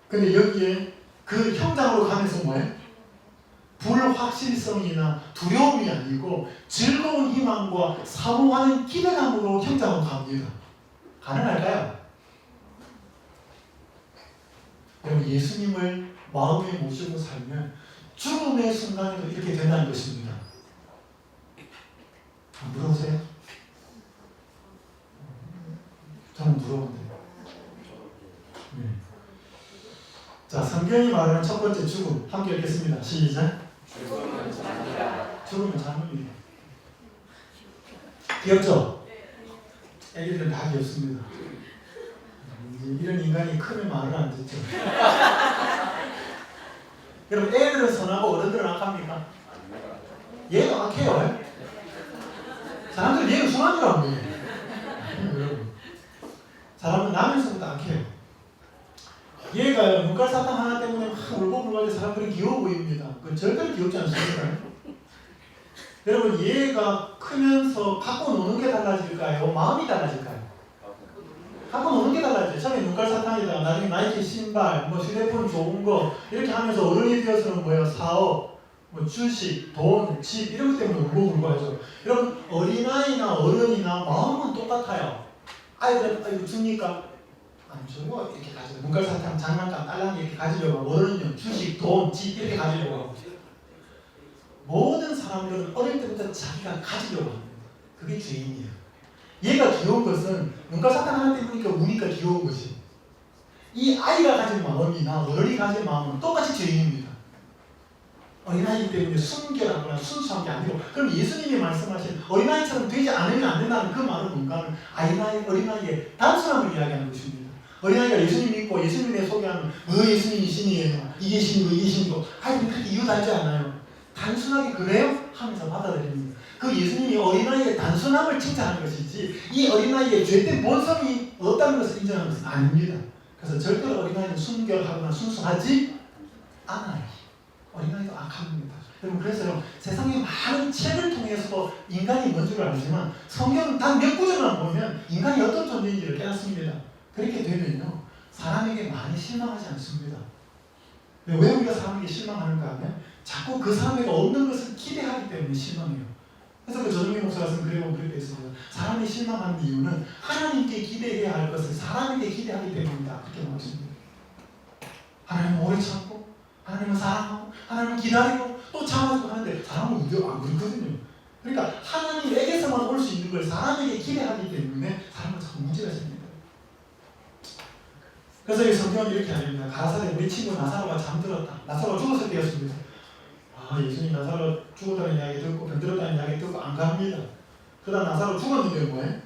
[SPEAKER 1] 근데 여기에 그 현장으로 가면서 뭐예요? 불확실성이나 두려움이 아니고 즐거운 희망과 사모하는 기대감으로 현장으로 갑니다. 가능할까요? 여러분, 예수님을 마음에 모시고 살면 죽음의 순간에도 이렇게 된다는 것입니다. 부러우세요? 저는 부러운데. 자, 성경이 말하는 첫 번째 죽음 함께 읽겠습니다. 시작. 죽음은 장문이에요. 귀엽죠? 애기들은 다 귀엽습니다. 이런 인간이 크면 말을 안 듣죠. 여러분, 애들은 선하고 어른들은 악합니까? 얘가 악해요. 사람들은 얘가 순한 줄 알고 여러분, 사람은 나면서부터 악해요. 얘가 눈깔 사탕 하나 때문에 막 울고불고할 때 사람들은 귀여워 보입니다. 그건 절대로 귀엽지 않습니까? 여러분, 얘가 크면서 갖고 노는 게 달라질까요? 마음이 달라질까요? 갖고 노는 게 달라져요. 처음에 눈깔 사탕이다가 나중에 나이키 신발, 뭐 휴대폰 좋은 거 이렇게 하면서 어른이 되어서는 뭐예요? 사업, 뭐 주식, 돈, 집 이런 것 때문에 울고불고하죠. 여러분, 어린아이나 어른이나 마음은 똑같아요. 아이들은 이거 줍니까? 안 주고 이렇게 가지고 눈깔 사탕, 장난감, 딸랑이 이렇게 가지려고 하고, 어른은요 주식, 돈, 집 이렇게 가지려고 하고. 모든 사람들은 어릴 때부터 자기가 가지려고 합니다. 그게 죄인이에요. 얘가 귀여운 것은 눈깔 사탕 하나 때문이니까 우니까 귀여운 것이. 이 아이가 가진 마음이나 어른이 가진 마음은 똑같이 죄인입니다. 어린아이기 때문에 순결하거나 순수한 게 아니고, 그럼 예수님이 말씀하신 어린아이처럼 되지 않으면 안 된다는 그 말은 뭔가는 어린아이의 단순함을 이야기하는 것입니다. 어린아이가 예수님 믿고 예수님에 소개하면 예수님이 신이에요. 이게 신이고 이게 신이고. 아이들이 그렇게 이유 달지 않아요. 단순하게 그래요? 하면서 받아들입니다. 그 예수님이 어린아이의 단순함을 칭찬하는 것이지 이 어린아이의 죄된 본성이 없다는 것을 인정하는 것은 아닙니다. 그래서 절대로 어린아이는 순결하거나 순수하지 않아요. 어린아이도 악합니다. 여러분, 그래서 세상의 많은 책을 통해서도 인간이 뭔 줄 알지만 성경 단 몇 구절만 보면 인간이 어떤 존재인지를 깨닫습니다. 그렇게 되면요, 사람에게 많이 실망하지 않습니다. 왜 우리가 사람에게 실망하는가 하면 자꾸 그 사람에게 없는 것을 기대하기 때문에 실망해요. 그래서 그 조정민 목사가 쓴 글에 보면 그렇게 있습니다. 사람이 실망하는 이유는 하나님께 기대해야 할 것을 사람에게 기대하기 때문이다. 그렇게 말했습니다. 하나님은 오래 참고, 하나님은 사랑하고, 하나님은 기다리고, 또 참아주고 하는데 사람은 안 그렇거든요. 그러니까 하나님에게서만 올 수 있는 걸 사람에게 기대하기 때문에 사람은 자꾸 문제가 생깁니다. 그래서 이 성경은 이렇게 합니다. 가라사대 우리 친구 나사로가 잠들었다. 나사로가 죽었을 때였습니다. 예수님 나사로 죽었다는 이야기 듣고 병들었다는 이야기 듣고 안 갑니다. 그러다 나사로 죽었는데 뭐해?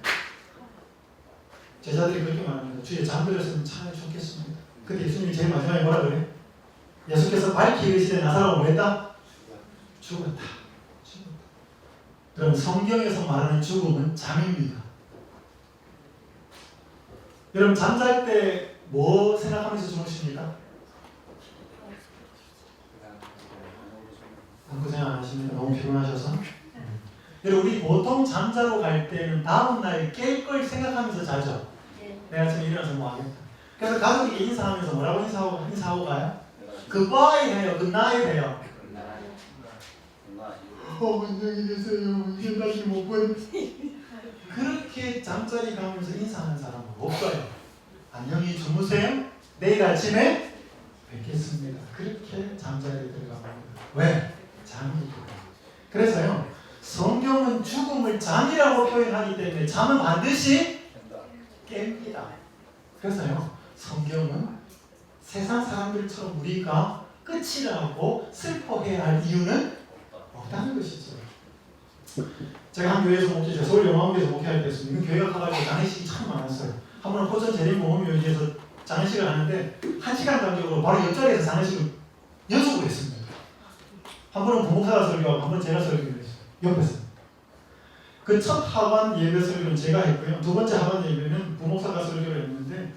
[SPEAKER 1] 제자들이 그렇게 말합니다. 주의 잠들었으면 차라리 좋겠습니다. 근데 예수님이 제일 마지막에 뭐라 그래? 예수께서 밝히 이르시되 나사로가 뭐 했다? 죽었다. 여러분 성경에서 말하는 죽음은 잠입니다. 여러분 잠잘 때 뭐 생각하면서 주무십니까? 아무 생각 안 하십니까? 너무 피곤하셔서? 여러분 우리 보통 잠자러 갈 때는 다음날 깰 걸 생각하면서 자죠? 내가 아침에 일어나서 뭐 하겠다. 그래서 가족에게 인사하면서 뭐라고 인사하고 가요? 굿바이 해요? 굿나잇 해요? 안녕히 계세요. 이제 다시 못 보니. 그렇게 잠자리 가면서 인사하는 사람은 없어요. 안녕히 주무세요. 내일 아침에 뵙겠습니다. 그렇게 잠자리에 들어갑니다. 왜? 잠이 있거든요. 그래서요. 성경은 죽음을 잠이라고 표현하기 때문에 잠은 반드시 깹니다. 그래서요. 성경은 세상 사람들처럼 우리가 끝이라고 슬퍼해야 할 이유는 없다는 것이죠. 제가 한 교회에서 목회했어요. 서울영화교회에서 목회할 때였습니다. 교회가 가가지고 장례식이 참 많았어요. 한 번은 포천 재림보험묘지에서 장례식을 하는데 1시간 간격으로 바로 옆자리에서 장례식을 연속으로 했습니다. 한 번은 부목사가 설교하고 한 번 제가 설교를 했어요. 옆에서. 그 첫 하반 예배 설교는 제가 했고요. 두 번째 하반 예배는 부목사가 설교를 했는데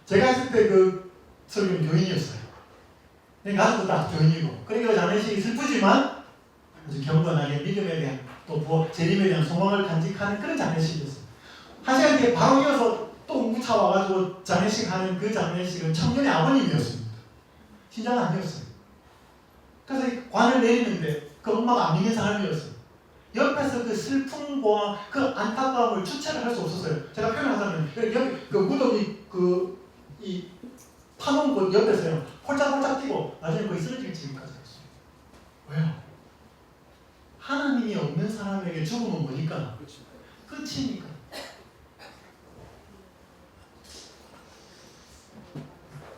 [SPEAKER 1] 제가 했을 때 그 설교는 교인이었어요. 가족도 다 교인이고 그러니까 장례식이 슬프지만 아주 경건하게 믿음에 대한 또 재림에 대한 소망을 간직하는 그런 장례식이었어요. 1시간 뒤에 바로 이어서 또 운구차 와가지고 장례식 하는 그 장례식은 청년의 아버님이었습니다. 신자는 아니었어요. 그래서 관을 내리는데 그 엄마가 안 믿는 사람이었어요. 옆에서 그 슬픔과 그 안타까움을 주체를 할 수 없었어요. 제가 표현하자면 여기 그 무덤이 이 파놓은 곳 옆에서요 홀짝홀짝 뛰고 나중에 거의 쓰러질 지경까지 했어요. 왜요? 하나님이 없는 사람에게 죽음은 뭐니까? 끝이니까.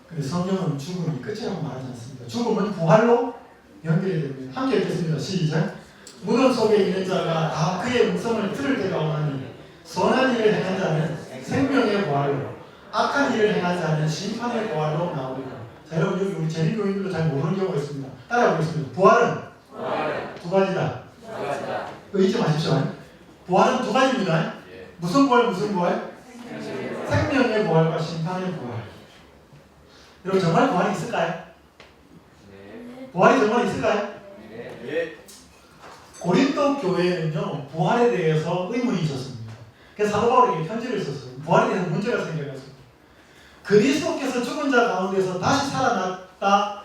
[SPEAKER 1] 근데 성경은 죽음이 끝이라고 말하지 않습니다. 죽음은 부활로 연결이 됩니다. 함께 읽겠습니다. 시작. 무덤 속에 있는 자가 다 그의 음성을 들을 때가 오나니 선한 일을 행한 자는 생명의 부활로 악한 일을 행한 자는 심판의 부활로 나오리라. 자, 여러분 여기 우리 재림교인들도 잘 모르는 경우가 있습니다. 따라해보겠습니다. 부활은 두 가지다. 잊지 마십시오. 부활은 두 가지입니다. 무슨 부활 무슨 부활? 생명의 부활과 심판의 부활. 여러분 정말 부활이 있을까요? 부활이 정말 있을까요? 고린도 교회는요 부활에 대해서 의문이 있었습니다. 그래서 사도 바울에게 편지를 썼어요. 부활에 대해서 문제가 생겨가지고 그리스도께서 죽은 자 가운데서 다시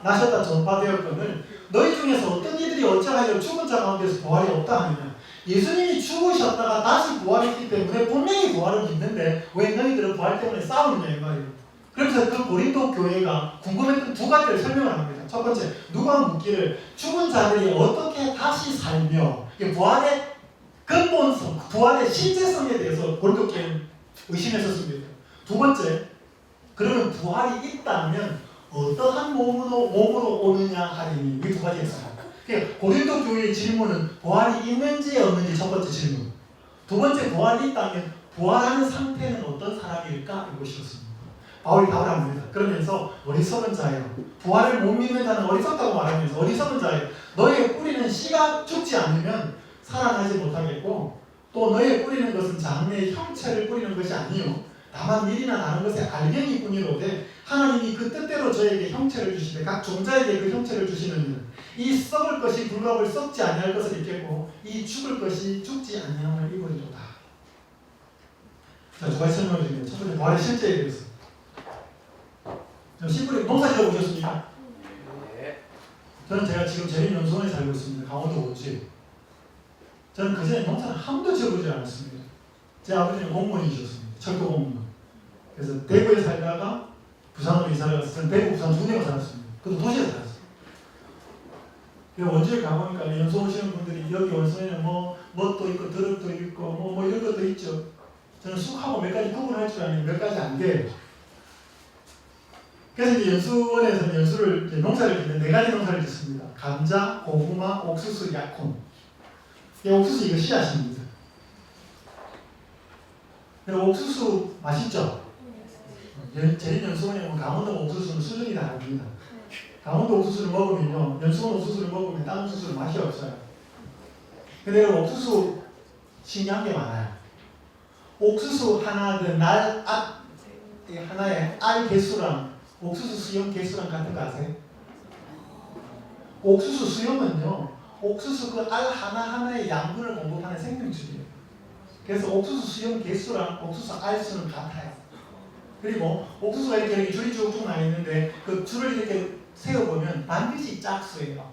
[SPEAKER 1] 나셨다 전파되었거늘 너희 중에서 어떤 이들이 어찌하여 죽은 자 가운데서 부활이 없다 하느냐. 예수님이 죽으셨다가 다시 부활했기 때문에 분명히 부활은 있는데 왜 너희들은 부활 때문에 싸우느냐 이 말이에요. 그래서 그 고린도 교회가 궁금했던 두 가지를 설명을 합니다. 첫 번째, 누가 묻기를 죽은 자들이 어떻게 다시 살며 부활의 근본성, 부활의 실제성에 대해서 고린도 교회는 의심했었습니다. 두 번째, 그러면 부활이 있다면 어떠한 몸으로 오느냐 하리니 이 두 가지였어요. 그러니까 고린도 교회의 질문은 부활이 있는지 없는지 첫 번째 질문. 두 번째, 부활이 있다면 부활하는 상태는 어떤 사람일까 이것이었습니다. 바울이 답을 합니다. 그러면서 어리석은 자예요. 부활을 못 믿는 자는 어리석다고 말하면서 어리석은 자예요. 너의 뿌리는 씨가 죽지 않으면 살아나지 못하겠고 또 너의 뿌리는 것은 장래의 형체를 뿌리는 것이 아니요 다만 밀이나 나는 것의 알갱이 뿐이로되 하나님이 그 뜻대로 저에게 형체를 주시되 각 종자에게 그 형체를 주시는 이 썩을 것이 불갑을 썩지 아니할 것을 입겠고 이 죽을 것이 죽지 아니함을 입으리로다. 자, 두 가지 설명을 드립니다. 첫 번째 부활의 실제에 대해서. 씨뿌리 농사 지어 보셨습니까?
[SPEAKER 5] 네.
[SPEAKER 1] 저는 제가 지금 제림연수원에 살고 있습니다. 강원도 오지. 저는 그전에 농사를 한 번도 지어보지 않았습니다. 제 아버지는 공무원이셨습니다. 철도 공무원. 그래서 대구에 살다가 부산으로 이사를 가서 저는 대구, 부산 두 군데가 살았습니다. 그것도 도시에 살았어요. 원주에 가보니까 연수 오시는 분들이 여기 원수에는 뭣도 있고 드럽도 있고 뭐 이런 것도 있죠. 저는 쑥하고 몇 가지 구분할 줄 아는데 몇 가지 안 돼요. 그래서 이제 연수원에서는 연수를 이제 농사를 짓는 4가지 농사를 짓습니다. 감자, 고구마, 옥수수, 약혼. 이 옥수수 이거 씨앗입니다. 옥수수 맛있죠? 제림연수원에 오면 강원도 옥수수는 수준이 다릅니다. 강원도 옥수수를 먹으면요, 연수원 옥수수를 먹으면 다른 옥수수는 맛이 없어요. 근데 옥수수 신기한 게 많아요. 옥수수 하나 하나의 알 개수랑 옥수수 수염 개수랑 같은 거 아세요? 옥수수 수염은요, 옥수수 그 알 하나하나의 양분을 공급하는 생명줄이에요. 그래서 옥수수 수염 개수랑 옥수수 알 수는 같아요. 그리고 옥수수가 이렇게 줄이 쭉쭉 나 있는데 그 줄을 이렇게 세어보면 반드시 짝수예요.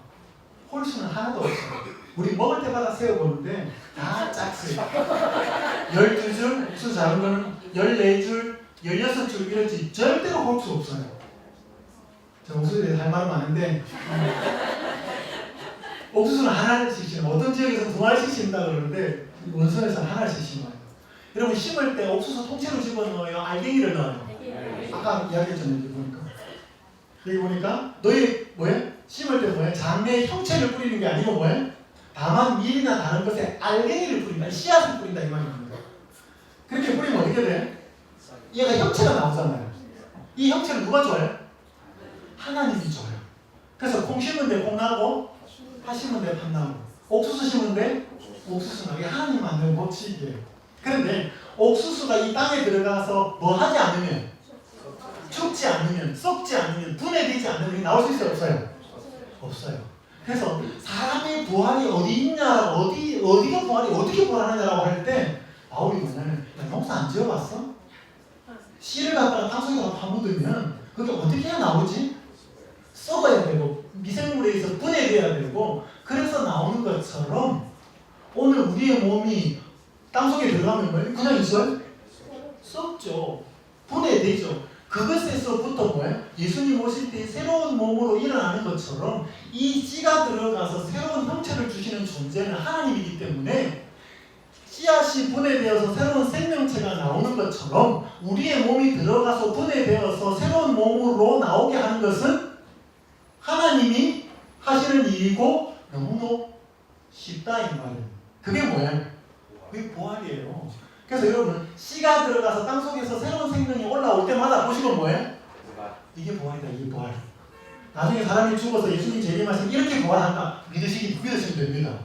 [SPEAKER 1] 홀수는 하나도 없어요. 우리 먹을 때마다 세어보는데 다 짝수예요. 12줄, 옥수수 작은 거는 14줄, 16줄 이렇지 절대로 홀수 없어요. 저 옥수수에 대해서 할 말은 많은데 옥수수는 하나씩 심어요. 어떤 지역에서는 2알씩 심는다 그러는데 원선에서는 하나씩 심어요. 여러분 심을 때 옥수수 통째로 집어넣어요? 알갱이를 넣어요? 아까 이야기했잖아요. 여기 보니까 너희 심을 때 장미의 형체를 뿌리는 게 아니고 다만 밀이나 다른 것에 알갱이를 뿌린다. 씨앗을 뿌린다 이 말입니다. 그렇게 뿌리면 어떻게 돼? 얘가 형체가 나오잖아요. 이 형체를 누가 줘요? 하나님이 줘요. 그래서 콩 심은데 콩 나고 파 심은데 팥 나고 옥수수 심은데 옥수수 나고 하나님 만든 법칙이에요. 그런데 옥수수가 이 땅에 들어가서 뭐 하지 않으면, 죽지 않으면, 썩지 않으면, 분해되지 않으면 나올 수 있어요? 없어요? 없어요. 그래서 사람의 부활이 어디 있냐, 어디가 부활이 어떻게 부활하느냐라고 할 때 바울이 뭐냐면, 농사 안 지어봤어? 씨를 갖다가 땅속에다 파묻으면 그게 어떻게 해야 나오지? 썩어야 되고 미생물에 의해서 분해돼야 되고, 그래서 나오는 것처럼 오늘 우리의 몸이 땅속에 들어가면 그냥 있어요? 썩죠. 분해되죠. 그것에서부터 예수님 오실 때 새로운 몸으로 일어나는 것처럼 이 씨가 들어가서 새로운 형체를 주시는 존재는 하나님이기 때문에 씨앗이 분해되어서 새로운 생명체가 나오는 것처럼 우리의 몸이 들어가서 분해되어서 새로운 몸으로 나오게 하는 것은 하나님이 하시는 일이고 너무너무 쉽다 이 말이에요. 그게 뭐야? 그게 부활이에요. 그래서 여러분 씨가 들어가서 땅속에서 새로운 생명이 올라올 때마다 보시면 뭐예요? 이게 부활이다. 이게 부활. 나중에 사람이 죽어서 예수님 재림하시면 이렇게 부활한다. 믿으시면 됩니다.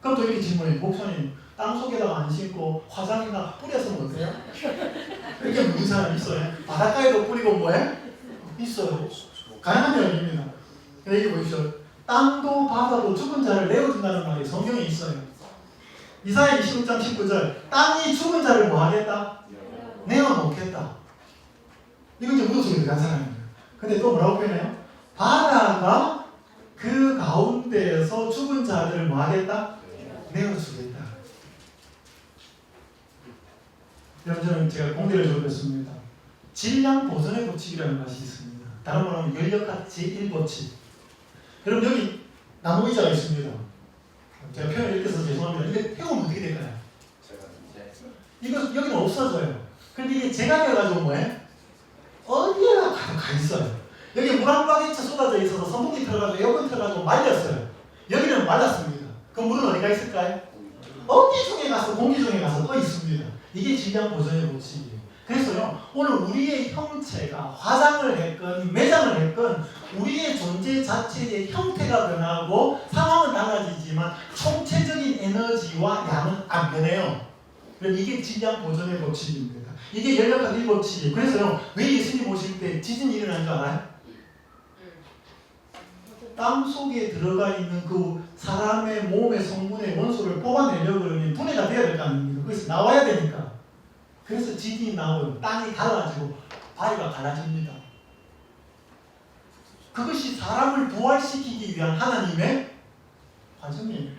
[SPEAKER 1] 그럼 또 이렇게 질문해요. 목사님 땅속에다가 안 심고 화장이나 뿌렸으면 어때요? 이렇게 묻는 사람 있어요? 바닷가에도 뿌리고 있어요. 가능한 이야기입니다. 여기 보십시오. 땅도 바다도 죽은 자를 내어준다는 말이 성경에 있어요. 이사야 26장 19절 땅이 죽은 자를 뭐 하겠다? 내어놓겠다. 이건 이제 무속에 들어간 사람입니다. 근데 또 뭐라고 표현해요? 바다가 그 가운데에서 죽은 자들을 뭐 하겠다? 내어주겠다. 여러분 저는 제가 공대를 졸업했습니다. 질량 보존의 법칙이라는 것이 있습니다. 다른 말로 하면 연력학 제1법칙. 여러분 여기 나무 의자가 있습니다. 제가 표현을 이렇게 써서 죄송합니다. 이게 태우면 어떻게 될까요? 이거 여기는 없어져요. 근데 이게 제가 되어가지고 어디에나 가 있어요. 여기 물 한 바퀴 쏟아져 있어서 선풍기 틀어가지고 에어컨 틀어가지고 말렸어요. 여기는 말랐습니다. 그럼 물은 어디가 있을까요? 어디 중에 가서 공기 중에 가서 떠 있습니다. 이게 질량 보존의 법칙이에요. 그래서요 오늘 우리의 형체가 화장을 했건 매장을 했건 우리의 존재 자체의 형태가 변하고 상황은 달라지지만 총체적인 에너지와 양은 안 변해요. 그럼 이게 질량 보존의 법칙입니다. 이게 연력학 1법칙이에요. 그래서요 왜 예수님 오실 때 지진이 일어난 줄 알아요? 땅 속에 들어가 있는 그 사람의 몸의 성분의 원소를 뽑아내려고 그러면 분해가 돼야 될 거 아닙니까? 그래서 나와야 되니까. 그래서 지진이 나오고 땅이 갈라지고 바위가 갈라집니다. 그것이 사람을 부활시키기 위한 하나님의 과정이에요.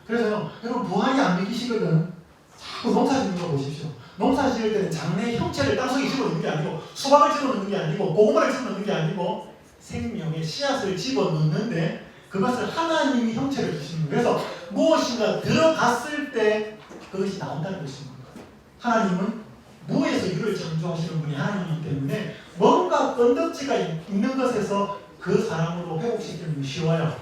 [SPEAKER 1] 그래서 여러분 부활이 안 믿기시거든. 자꾸 농사 짓는 거 보십시오. 농사 지을 때는 장래의 형체를 땅속에 집어넣는 게 아니고 수박을 집어넣는 게 아니고 고구마를 집어넣는 게 아니고 생명의 씨앗을 집어넣는데 그것을 하나님이 형체를 주시는 거예요. 그래서 무엇인가 들어갔을 때 그것이 나온다는 것입니다. 하나님은 무에서 유를 창조하시는 분이 하나님이기 때문에 뭔가 건덕지가 있는 것에서 그 사람으로 회복시키는 게 쉬워요.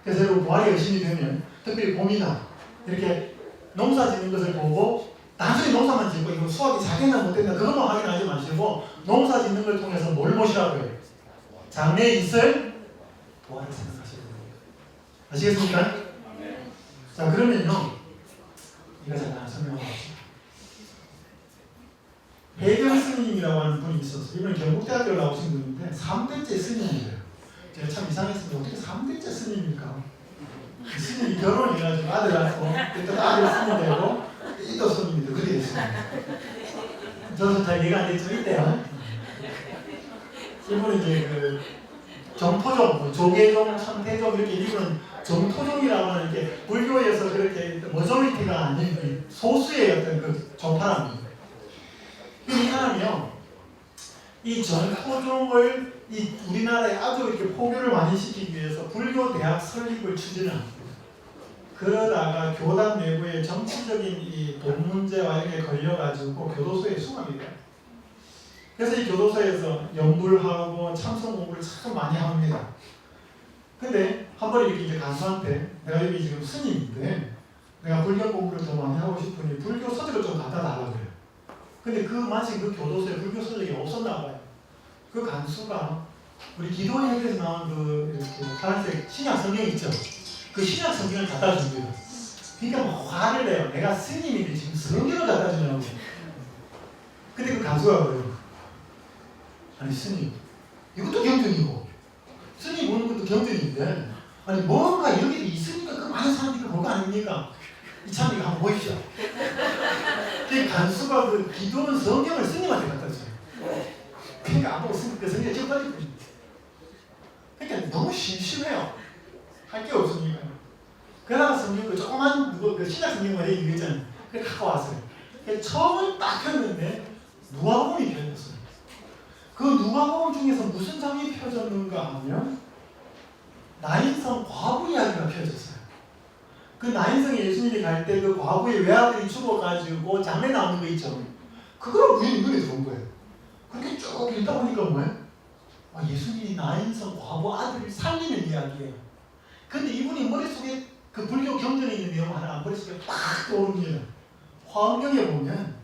[SPEAKER 1] 그래서 여러분 부활의 여신이 되면 특별히 봄이나 이렇게 농사 짓는 것을 보고 단순히 농사만 짓고 이거 수확이 잘 됐나 못 됐나 그것만 확인하지 마시고 농사 짓는 걸 통해서 뭘 보시라고요? 장래에 있을 부활을 생각하셔야 됩니다. 아시겠습니까? 자 그러면요 이거 잠깐 설명하겠습니다. 해경 스님이라고 하는 분이 있었어요. 이분은 경북대학교를 나오신 분인데 3대째 스님이에요. 제가 참 이상했습니다. 어떻게 3대째 스님입니까? 스님이 결혼해가지고 아들 낳고 또 아들 스님 되고 또 스님이 그렇게 됐습니다. 저도 잘 이해가 안 되죠. 이때요. 이분은 이제 그 정토종, 조계종, 천태종 이렇게 이분은 정토종이라고 하는 이렇게 불교에서 그렇게 머저리티가 아닌 소수의 어떤 그 종파랍니다. 이 사람이요, 이 정토종을 이 우리나라에 아주 이렇게 포교를 많이 시키기 위해서 불교 대학 설립을 추진을 합니다. 그러다가 교단 내부의 정치적인 이 돈 문제와 이렇게 걸려가지고 교도소에 수감이 돼요. 그래서 이 교도소에서 연불하고 참선 공부를 참 많이 합니다. 근데 한 번 이렇게 이제 간수한테 내가 여기 지금 스님인데 내가 불교 공부를 더 많이 하고 싶으니 불교 서적을 좀 갖다 달라고 해요. 근데 마침 그 교도소에 불교 서적이 없었나 봐요. 그 간수가 우리 기도의 협에서 나온 그 이렇게 파란색 신약 성경 있죠? 그 신약 성경을 갖다 줍니다. 그러니까 막 화를 내요. 내가 스님인데 지금 성경을 갖다 주냐고. 근데 그 간수가 그래요. 아니 스님, 이것도 경전이고 스님 보는 것도 경전인데 아니 뭔가 여기 있으니까 그 많은 사람들이 볼 거 아닙니까? 이참 이거 한번 보십시오. 그 간수가 그 기도는 성경을 스님한테 갖다 줘요. 그러니까 안 보고 그 성경을 찍어버리고 그러니까 너무 심심해요. 할 게 없으니까. 그러다가 성경 그 조그만 그 신약 성경만 읽었잖아요. 그래서 갖고 왔어요. 처음을 딱 폈는데 누가복음이 펴졌어요. 그 누가복음 중에서 무슨 장이 펴졌는가 하면 나인성 과부 이야기가 펴졌어요. 그 나인성에 예수님이 갈 때 그 과부의 외아들이 죽어가지고 장례 나오는 거 있죠. 그걸 우연히 눈에 들어온 거예요. 그렇게 쭉 읽다 보니까 뭐예요? 예수님이 나인성 과부 아들을 살리는 이야기예요. 근데 이분이 머릿속에 그 불교 경전에 있는 내용 하나 머릿속에 딱 떠오릅니다. 화엄경에 보면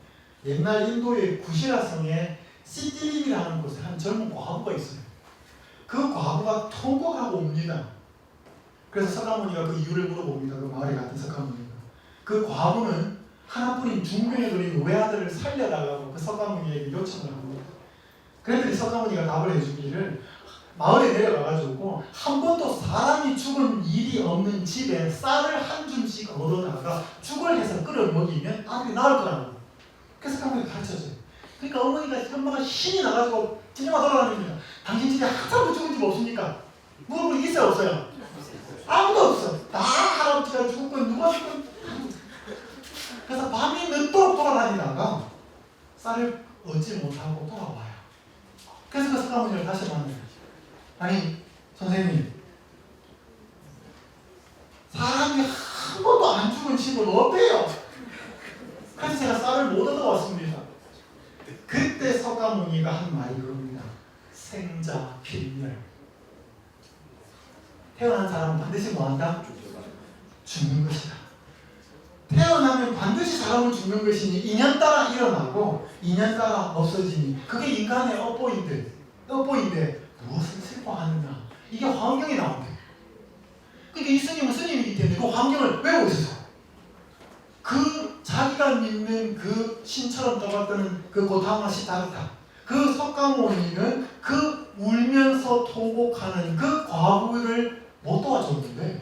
[SPEAKER 1] 옛날 인도의 구시라성에 시띠림이라는 곳에 한 젊은 과부가 있어요. 그 과부가 통곡하고 옵니다. 그래서 석가모니가 그 이유를 물어봅니다. 그 마을에 갔던 석가모니가. 그 과부는 하나뿐인 중병에 걸린 외아들을 살려달라고 그 석가모니에게 요청을 합니다. 그랬더니 석가모니가 답을 해주기를 마을에 내려가가지고 한 번도 사람이 죽은 일이 없는 집에 쌀을 한 줌씩 얻어다가 죽을 해서 끓여 먹이면 아들이 나을 거라고. 그래서 석가모니가 가르쳐줘요. 그러니까 어머니가 엄마가 신이 나가지고 진정만 돌아다닙니다. 당신 집에 한 사람도 죽은 집 없습니까? 물어보니 있어요 없어요? 아무도 없어. 다 할아버지가 죽고 누가 죽고. 그래서 밤이 늦도록 돌아다니다가 쌀을 얻지 못하고 돌아와요. 그래서 그 석가모니를 다시 만나요. 아니 선생님, 사람이 한 번도 안 죽은 집은 어때요? 그래서 제가 쌀을 못 얻어왔습니다. 그때 석가모니가 한 말이 그겁니다. 생자 필멸. 태어난 사람은 반드시 뭐한다? 죽는 것이다. 태어나면 반드시 사람은 죽는 것이니 인연 따라 일어나고 인연 따라 없어지니 그게 인간의 업보인데 무엇을 슬퍼하느냐. 이게 화엄경에 나온대. 그러니까 이 스님은 스님이기 때문에 그 화엄경을 외우고 있었어. 그 자기가 믿는 그 신처럼 떠받드는 그 고타마 시타르타, 그 석가모니는 그 울면서 통곡하는 그 과부를 못 도와줬는데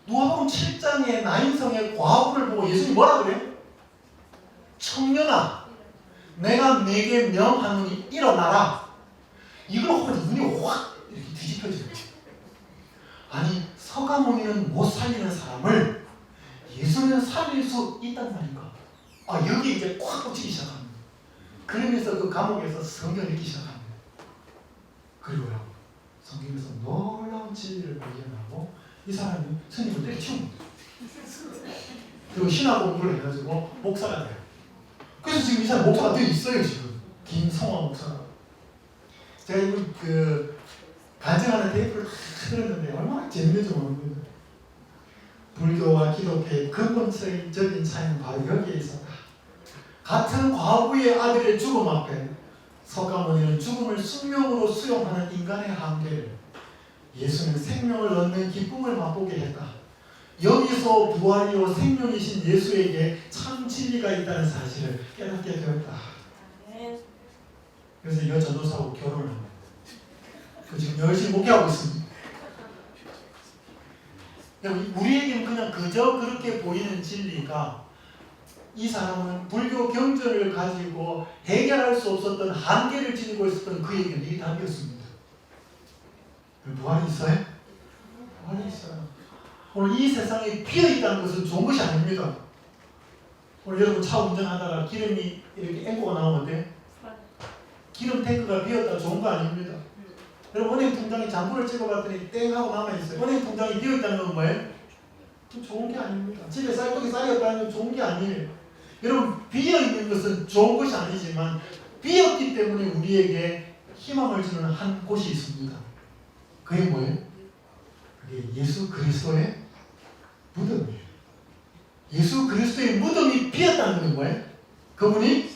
[SPEAKER 1] 누가복음 7장의 나인성의 과부를 보고 예수님이 뭐라 그래요? 청년아, 내가 네게 명하노니 일어나라. 이걸 보고 눈이 확 아니 서가모니는 못 살리는 사람을 예수는 살릴 수 있단 말인가? 여기 이제 꽉 꽂히기 시작합니다. 그러면서 그 감옥에서 성경을 읽기 시작합니다. 그리고요, 성경에서 놀라운 진리를 발견하고 이 사람이 스님을 때려치웁니다. 그리고 신학 공부를 해가지고 목사가 돼요. 그래서 지금 이 사람 목사가 되어 있어요. 지금 김성화 목사가. 제가 이번 간증하는 테이프를 다 들었는데 얼마나 재밌는지 모릅니다. 불교와 기독교의 근본적인 차이는 바로 여기에 있었다. 같은 과부의 아들의 죽음 앞에 서가모니는 죽음을 숙명으로 수용하는 인간의 한계를, 예수는 생명을 얻는 기쁨을 맛보게 했다. 여기서 부활이요 생명이신 예수에게 참 진리가 있다는 사실을 깨닫게 되었다. 그래서 이 전도사하고 결혼을 합니다. 지금 열심히 목회하고 있습니다. 우리에게는 그냥 그저 그렇게 보이는 진리가, 이 사람은 불교 경전을 가지고 해결할 수 없었던 한계를 지니고 있었던 그에게는 이 답이었습니다. 부활이 있어요? 부활이 있어요. 오늘 이 세상에 비어있다는 것은 좋은 것이 아닙니다. 오늘 여러분 차 운전하다가 기름이 이렇게 앵꼬가 나오면 어때요? 기름 탱크가 비었다 좋은 거 아닙니다. 여러분 은행 통장에 잔고를 찍어봤더니 땡 하고 남아있어요. 은행 통장이 비어있다는 건 뭐예요? 좋은 게 아닙니다. 집에 쌀떡이 쌓였다는 건 좋은 게 아니에요. 여러분 비어있는 것은 좋은 것이 아니지만 비었기 때문에 우리에게 희망을 주는 한 곳이 있습니다. 그게 뭐예요? 그게 예수 그리스도의 무덤이에요. 예수 그리스도의 무덤이 비었다는 건 뭐예요? 그분이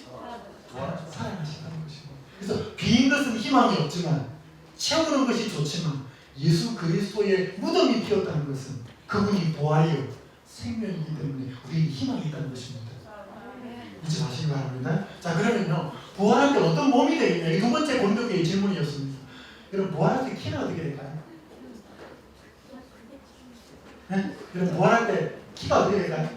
[SPEAKER 1] 살아나신다는 것입니다. 그래서 비인 것은 희망이 없지만, 채우는 것이 좋지만, 예수 그리스도의 무덤이 비었다는 것은 그분이 부활이요 생명이기 때문에 우리에게 희망이 있다는 것입니다. 잊지 마시기 바랍니다. 자, 그러면요, 부활할 때 어떤 몸이 되겠냐? 이 두 번째 고린도교의 질문이었습니다. 여러분 부활할 때 키는 어떻게 될까요? 네? 여러분 부활할 때 키가 어떻게 될까요?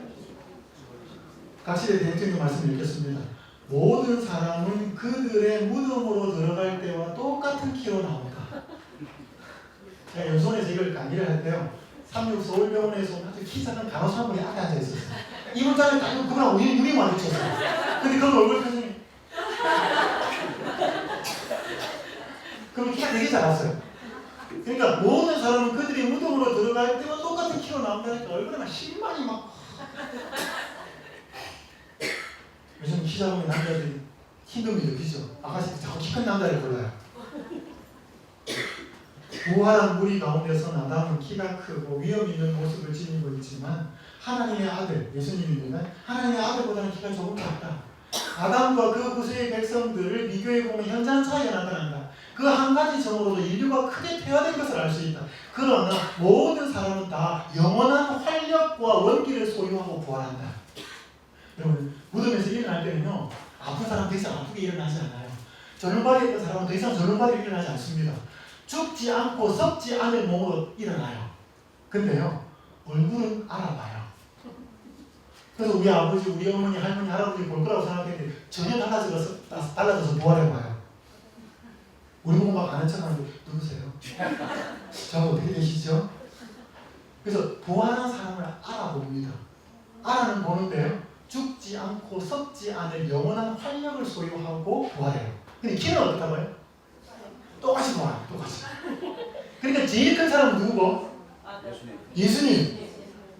[SPEAKER 1] 각시대 대통령 말씀을 읽겠습니다. 모든 사람은 그들의 무덤으로 들어갈 때와 똑같은 키로 나온다. 제가 연수원에서 이걸 강의를 할 때요, 36 서울병원에서 아주 키 작은 간호사 한 분이 앞에 앉아 있었어요. 이 문자를 딱 그분하고 눈이 마주쳤어요. 근데 그 얼굴 표정이 그럼 키가 되게 작았어요. 그러니까 모든 사람은 그들이 무덤으로 들어갈 때와 똑같은 키로 나온다니까 얼굴에 막 실망이 막. 요즘 키 작은 남자들이 힘듦이 느끼죠. 아가씨 자꾸 키 큰 남자를 골라요. 부활한 무리 가운데서 아담은 키가 크고 위험 있는 모습을 지니고 있지만 하나님의 아들, 예수님입니다. 하나님의 아들보다는 키가 조금 작다. 아담과 그 후세의 백성들을 비교해보면 현저한 차이가 나타난다. 그 한 가지 점으로도 인류가 크게 퇴화된 것을 알 수 있다. 그러나 모든 사람은 다 영원한 활력과 원기를 소유하고 부활한다. 여러분 무덤에서 일어날 때는요, 아픈 사람 더 이상 아프게 일어나지 않아요. 저녁발이 있던 사람은 더 이상 저녁발이 일어나지 않습니다. 죽지 않고 썩지 않을 몸으로 일어나요. 근데요, 얼굴은 알아봐요. 그래서 우리 아버지, 우리 어머니, 할머니, 할아버지 볼 거라고 생각했는데 전혀 달라져서 부활해봐요. 우리 보고 막 아는 척 하는데 누구세요? 저하고 어떻게 되시죠? 그래서 부활한 사람을 알아봅니다. 알아는 보는데요, 죽지 않고 썩지 않을 영원한 활력을 소유하고 부활해요. 근데 키는 어떻다고요? 똑같이 부활해요. 똑같이. 그러니까 제일 큰 사람은 누구고? 예수님.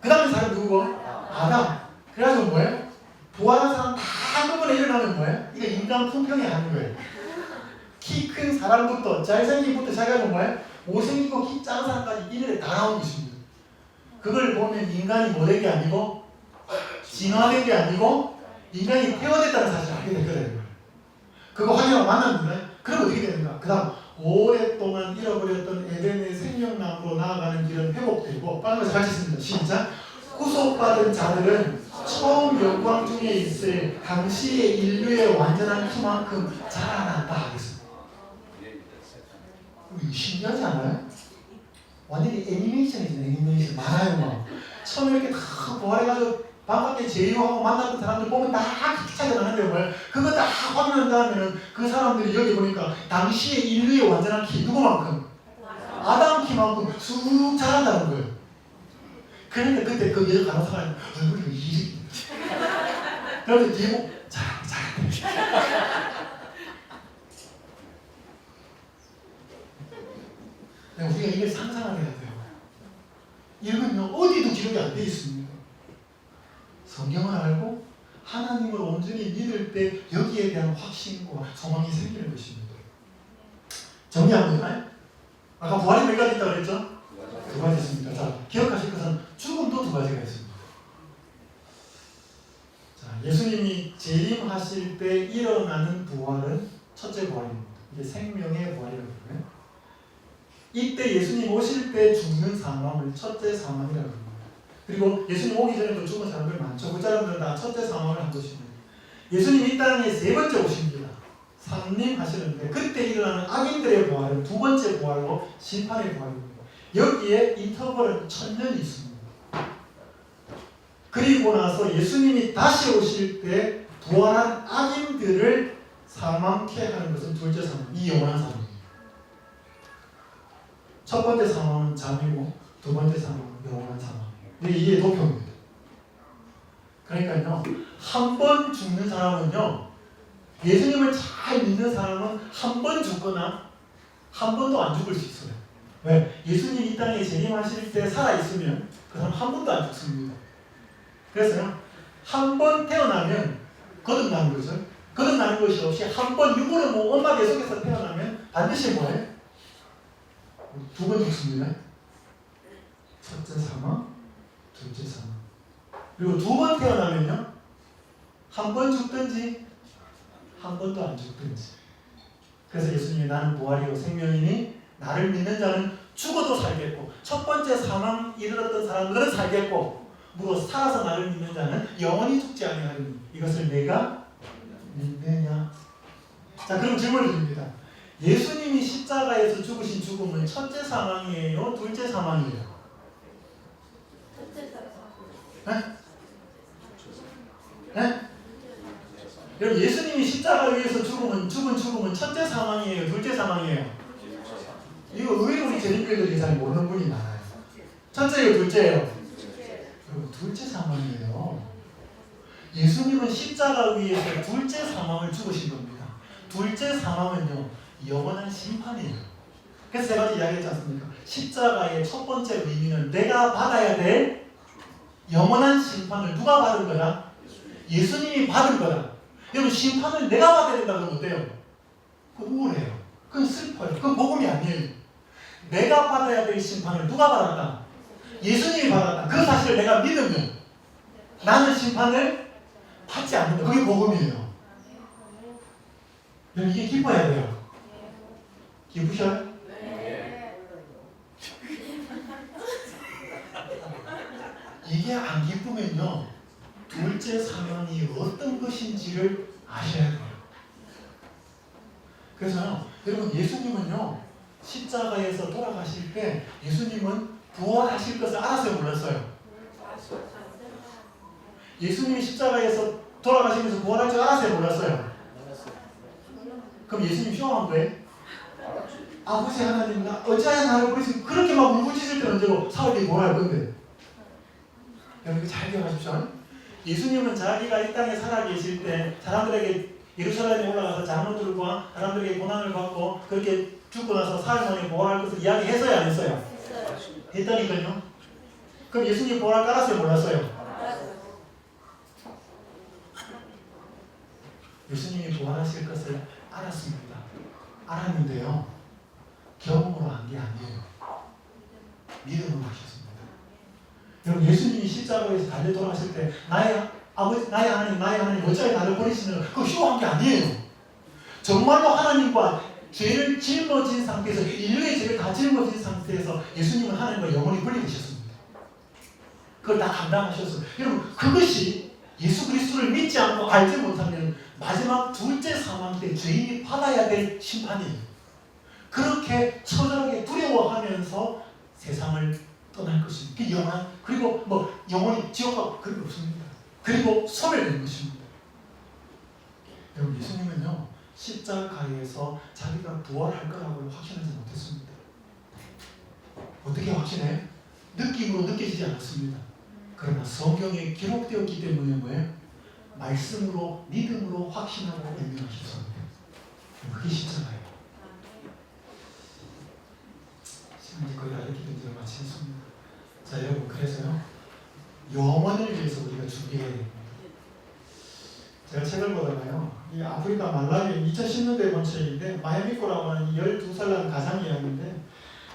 [SPEAKER 1] 그 다음에 사람 누구고? 아담. 그래가지고 뭐예요? 부활한 사람 다 한꺼번에 일어나면 뭐예요? 이거 인간 품평이 하는 거예요. 키 큰 사람부터 잘생김부터 시작해서 뭐예요? 못생기고 키 작은 사람까지 일일이 다 나온 것입니다. 그걸 보면 인간이 못된 게 아니고 진화된 게 아니고 인간이 퇴화됐다는 사실을 알게 됐거든요. 그거 확인하고 만납니다. 그럼 어떻게 되는가? 그 다음 오랫동안 잃어버렸던 에덴의 생명나무로 나아가는 길은 회복되고, 빨간색 같이 있습니다. 시작. 구속받은 자들은 처음 영광 중에 있을 당시의 인류의 완전한 키만큼 자라난다 하겠습니다. 신기하지 않아요? 완전히 애니메이션이죠. 애니메이션. 만화요 막. 처음에 이렇게 다 부활해가지고 반갑게 제휴하고 만났던 사람들 보면 다 차이가 나는데 뭐예요? 그거 다 확인한 다음에는 그 사람들이 여기 보니까 당시의 인류의 완전한 키 누구만큼? 아담 키만큼 쑥 자란다는 거예요. 그런데 그때 그 여자 간호사가 얼굴이 왜 이리 그래서 뒤에 보고 우리가 이걸 상상하게 돼요. 이건요 어디도 기록이 안 돼 있습니다. 성경을 알고 하나님을 온전히 믿을 때 여기에 대한 확신과 소망이 생기는 것입니다. 정리합니다. 아까 부활이 몇 가지 있다고 그랬죠? 두 가지 있습니다. 자, 기억하실 것은 죽음도 두 가지가 있습니다. 자, 예수님이 재림하실 때 일어나는 부활은 첫째 부활입니다. 이게 생명의 부활이라고 그러요. 이때 예수님 오실 때 죽는 사망을 첫째 사망이라고 합니다. 그리고 예수님 오기 전에도 죽은 사람들 많죠. 그 사람들은 다 첫째 사망을 한 것입니다. 예수님 이 땅에 세 번째 오십니다. 상림하시는데 그때 일어나는 악인들의 부활은 두 번째 부활로 심판의 부활입니다. 여기에 인터벌은 1000년이 있습니다. 그리고 나서 예수님이 다시 오실 때 부활한 악인들을 사망케 하는 것은 둘째 사망, 이 영원한 사망입니다. 첫 번째 사망은 잠이고 두 번째 사망은 영원한 사망. 이게 도표입니다. 그러니까요, 한 번 죽는 사람은요, 예수님을 잘 믿는 사람은 한 번 죽거나 한 번도 안 죽을 수 있어요. 왜? 예수님 이 땅에 재림하실 때 살아있으면 그 사람 한 번도 안 죽습니다. 그래서요, 한 번 태어나면 거듭나는 거죠. 거듭나는 것이 없이 한 번 육으로 뭐 엄마 계속해서 태어나면 반드시 뭐예요? 두 번 죽습니다. 첫째 사망, 둘째 사망. 그리고 두 번 태어나면요, 한 번 죽든지 한 번도 안 죽든지. 그래서 예수님이 나는 부활이요 생명이니 나를 믿는 자는 죽어도 살겠고, 첫 번째 사망 이르렀던 사람들은 살겠고, 무릇 살아서 나를 믿는 자는 영원히 죽지 아니하리니 이것을 내가 믿느냐. 자, 그럼 질문을 드립니다. 예수님이 십자가에서 죽으신 죽음은 첫째 사망이에요, 둘째 사망이에요? 네? 네? 여러분, 예수님이 십자가 위에서 죽은 죽음은 첫째 사망이에요, 둘째 사망이에요? 이거 의외로 우리 재림교회들이 잘 모르는 분이 많아요. 첫째예요, 둘째예요? 여러분, 둘째 사망이에요. 예수님은 십자가 위에서 둘째 사망을 죽으신 겁니다. 둘째 사망은요, 영원한 심판이에요. 그래서 제가 이야기했지 않습니까? 십자가의 첫 번째 의미는 내가 받아야 될 영원한 심판을 누가 받은 거다? 예수님이 받은 거다. 여러분, 심판을 내가 받아야 된다 그러면 어때요? 그건 우울해요. 그건 슬퍼요. 그건 복음이 아니에요. 내가 받아야 될 심판을 누가 받았다? 예수님이 받았다. 그 사실을 내가 믿으면 나는 심판을 받지 않는다. 그게 복음이에요. 여러분, 이게 기뻐야 돼요. 기쁘셔요? 이게 안 기쁘면요, 둘째 사망이 어떤 것인지를 아셔야 돼요. 그래서요, 여러분, 예수님은요, 십자가에서 돌아가실 때 예수님은 부활하실 것을 알았어요, 몰랐어요? 예수님이 십자가에서 돌아가시면서 부활할 줄 알았어요, 몰랐어요? 그럼 예수님 쇼한 거예요? 아버지 하나님, 나 어찌하여 나를 버리시고 그렇게 막 울부짖을 때 언제고 사울이 뭘 할 건데? 여러분, 잘 기억하십시오. 예수님은 자기가 이 땅에 살아계실 때 사람들에게 예루살렘에 올라가서 장로들과 사람들에게 고난을 받고 그렇게 죽고 나서 사흘 만에 부활할 것을 이야기했어요, 안 했어요? 했다니까요. 그럼 예수님 부활할 줄 알았어요, 몰랐어요? 예수님이 부활하실 것을 알았습니다. 알았는데요, 경험으로 한 게 아니에요. 믿음으로 하셨습니다. 여러분, 예수님이 십자가에서 달려 돌아가실 때 나의 아버지, 나의 하나님 어찌하여 나를 버리시는 그거 쇼한 게 아니에요. 정말로 하나님과 죄를 짊어진 상태에서, 인류의 죄를 다 짊어진 상태에서 예수님은 하나님과 영원히 분리되셨습니다. 그걸 다 감당하셨어요. 여러분, 그것이 예수 그리스도를 믿지 않고 알지 못하면 마지막 둘째 사망 때 죄인이 받아야 될 심판이에요. 그렇게 처절하게 두려워하면서 세상을 떠날 것입니다. 그 영원, 그리고 뭐 영원히 지옥하고 그런 게 없습니다. 그리고 소멸된 것입니다. 여러분, 예수님은요, 십자가에서 자기가 부활할 거라고 확신하지 못했습니다. 어떻게 확신해요? 느낌으로 느껴지지 않았습니다. 그러나 성경에 기록되었기 때문에 뭐예요? 말씀으로 믿음으로 확신하고 변명하셨습니다. 그게 십자가예요. 시간이 거의 다 이렇게 된 마치겠습니다. 자 여러분, 그래서요 영원을 위해서 우리가 준비해야 됩니다. 제가 책을 보다가요, 이 아프리카 말라위 2010년도에 본 책인데 마야미코라고 하는 12살 난 가장 이야기인데,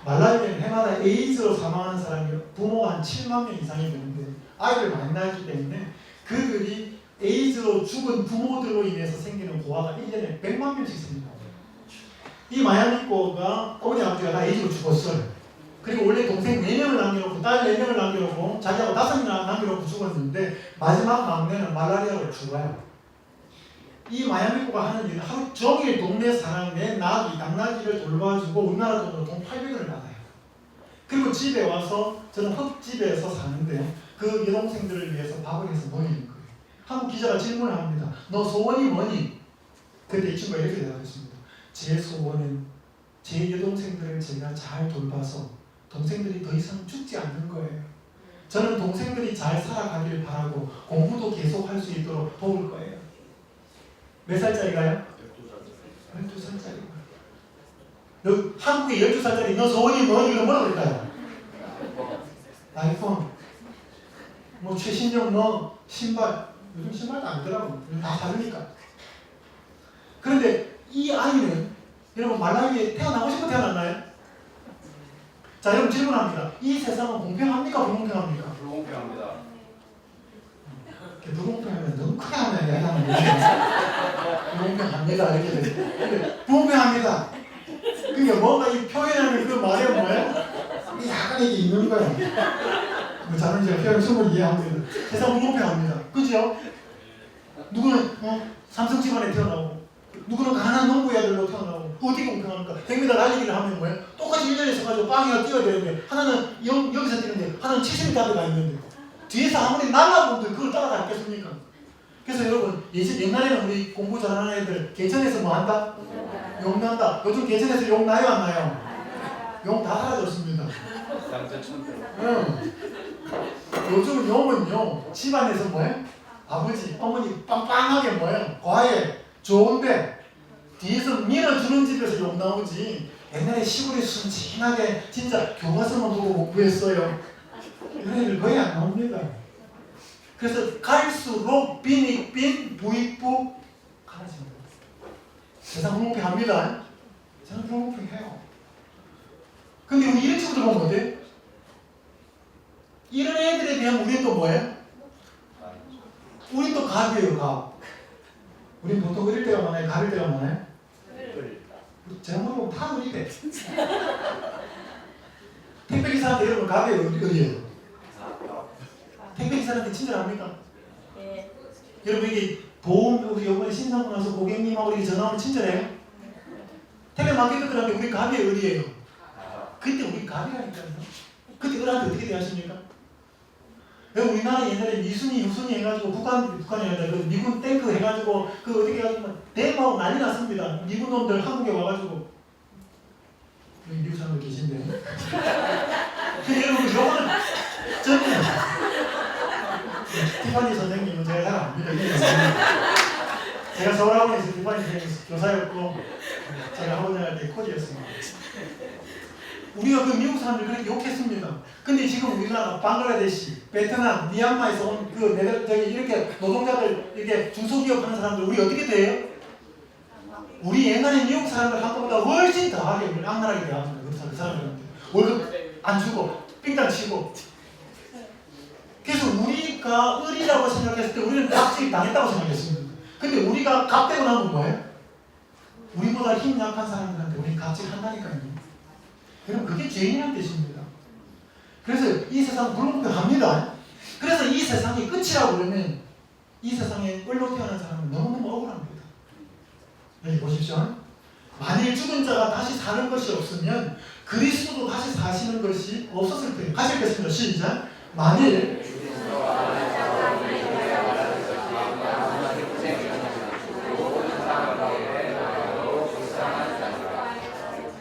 [SPEAKER 1] 말라위에는 해마다 에이즈로 사망하는 사람이 부모가 한 7만 명 이상이 되는데 아이를 많이 낳기 때문에 그들이 에이즈로 죽은 부모들로 인해서 생기는 고아가 1년에 100만 명씩 있습니다. 이 마야미코가 어머니 아버지가 다 에이즈로 죽었어요. 그리고 원래 동생 4명을 남겨놓고 딸 4명을 남겨놓고 자기하고 5명을 남겨놓고 죽었는데 마지막 막내는 말라리아로 죽어요. 이 마야미코가 하는 일은 하루 종일 동네 사람 내 나귀, 당나귀를 돌봐주고 우리나라 돈으로 돈 800원을 받아요. 그리고 집에 와서, 저는 흙집에서 사는데요, 그 여동생들을 위해서 밥을 해서 먹이는 거예요. 한국 기자가 질문을 합니다. 너 소원이 뭐니? 그때 이 친구가 이렇게 대답했습니다. 제 소원은 제 여동생들을 제가 잘 돌봐서 동생들이 더 이상 죽지 않는 거예요. 저는 동생들이 잘 살아가길 바라고 공부도 계속 할 수 있도록 도울 거예요. 몇 살짜리가요? 12살짜리가. 너 한국의 12살짜리 너 소원이 뭐니? 이거 뭐라고 할까요? 아이폰, 뭐 최신형 뭐 신발, 요즘 신발도 안 되더라고. 다 다르니까. 그런데 이 아이는 여러분 말라위에 태어나고 싶어 태어났나요? 자, 여러분 질문합니다. 이 세상은 공평합니까? 불공평합니까?
[SPEAKER 5] 불공평합니다.
[SPEAKER 1] 불공평하면 너무 크게 하면 얘기하는 거예요. 불공평합니다. 이렇게 되죠. 불공평합니다. 그게 뭔가 이 표현하는 그 말에 뭐예요? 약간 이게 있는 거예요. 저는 이제 표현 충분히 이해합니다. 세상 불공평합니다. 그죠? 누구는 삼성 집안에 태어나고, 누구는 가난한 농부의 아들로 태어나고, 어떻게 공평합니까? 100m 달리기를 하면 뭐예요? 똑같이 1년에 서가지고 빵이가 뛰어야 되는데, 하나는 여기서 뛰는데, 하나는 70m 앞에 가 있는데, 뒤에서 아무리 날라보도 그걸 따라가겠습니까? 그래서 여러분, 옛날에는 우리 공부 잘하는 애들 개천에서 뭐 한다? 욕 난다. 요즘 개천에서 욕 나요, 안 나요? 욕 다 사라졌습니다. 응. 요즘 욕은요, 집안에서 뭐예요? 아버지, 어머니 빵빵하게 뭐예요? 과해, 좋은데 뒤에서 밀어주는 집에서 욕 나오지. 옛날에 시골에 순진하게 진짜 교과서만 보고 공부했어요. 이런 애들 거의 안 나옵니다. 그래서 갈수록 빈익빈 부익부 가라집니다. 세상 불공평합니다. 세상 불공평해요. 근데 우리 이런 친구들 보면 어때요? 이런 애들에 대한 우리는 또 뭐예요? 우린 또 갑이에요, 갑. 우린 보통 어릴 때가 많아요? 갑일 때가 많아요? 제가 보면 다 우리래. 택배기사한테 여러분 갑이에요, 어디예요? 택배기사한테 친절합니까?
[SPEAKER 2] 네.
[SPEAKER 1] 여러분 이게 보험, 우리 이번에 신상고 나서 고객님하고 이렇게 전화하면 친절해요? 텔레마케터들한테 우리 갑이에요, 어디예요? 그때 우리 갑이라니까요. 그때 어른한테 어떻게 대하십니까? 우리나라 옛날에 미순이, 유순이 해가지고 북한이 아니라 그 미군 탱크 해가지고 그 어떻게 해가지고 대마하고 난리 났습니다. 미군 놈들 한국에 와가지고 여기 미국 사람들 계신데. 여러분 요거는 저는 티파니 선생님은 제가 잘 안 믿어요. 제가 서울학원에서 티파니 선생님 교사였고 제가 학원 다닐 때 코디였습니다. 우리가 그 미국 사람들 그렇게 욕했습니다. 근데 지금 우리나라 방글라데시, 베트남, 미얀마에서 온 그 저기 이렇게 노동자들 이렇게 중소기업 하는 사람들 우리 어떻게 돼요? 우리 옛날에 미국 사람들 한국보다 훨씬 더하게 우리 악랄하게 대합니다. 그 사람들한테 월급 안 주고 삥땅 치고. 그래서 우리가 을이라고 생각했을 때 우리는 갑질이 당했다고 생각했습니다. 근데 우리가 갑되고 나면 뭐예요? 우리보다 힘 약한 사람들한테 우리 갑질한다니까요. 여러분 그게 죄인이라는 뜻입니다. 그래서 이 세상 불공평합니다. 그래서 이 세상이 끝이라고 그러면 이 세상에 을로 태어난 사람은 너무너무 억울합니다. 여기 보십시오. 만일 죽은 자가 다시 사는 것이 없으면 그리스도도 다시 사시는 것이 없었을 테요. 같이 읽겠습니다. 시작. 만일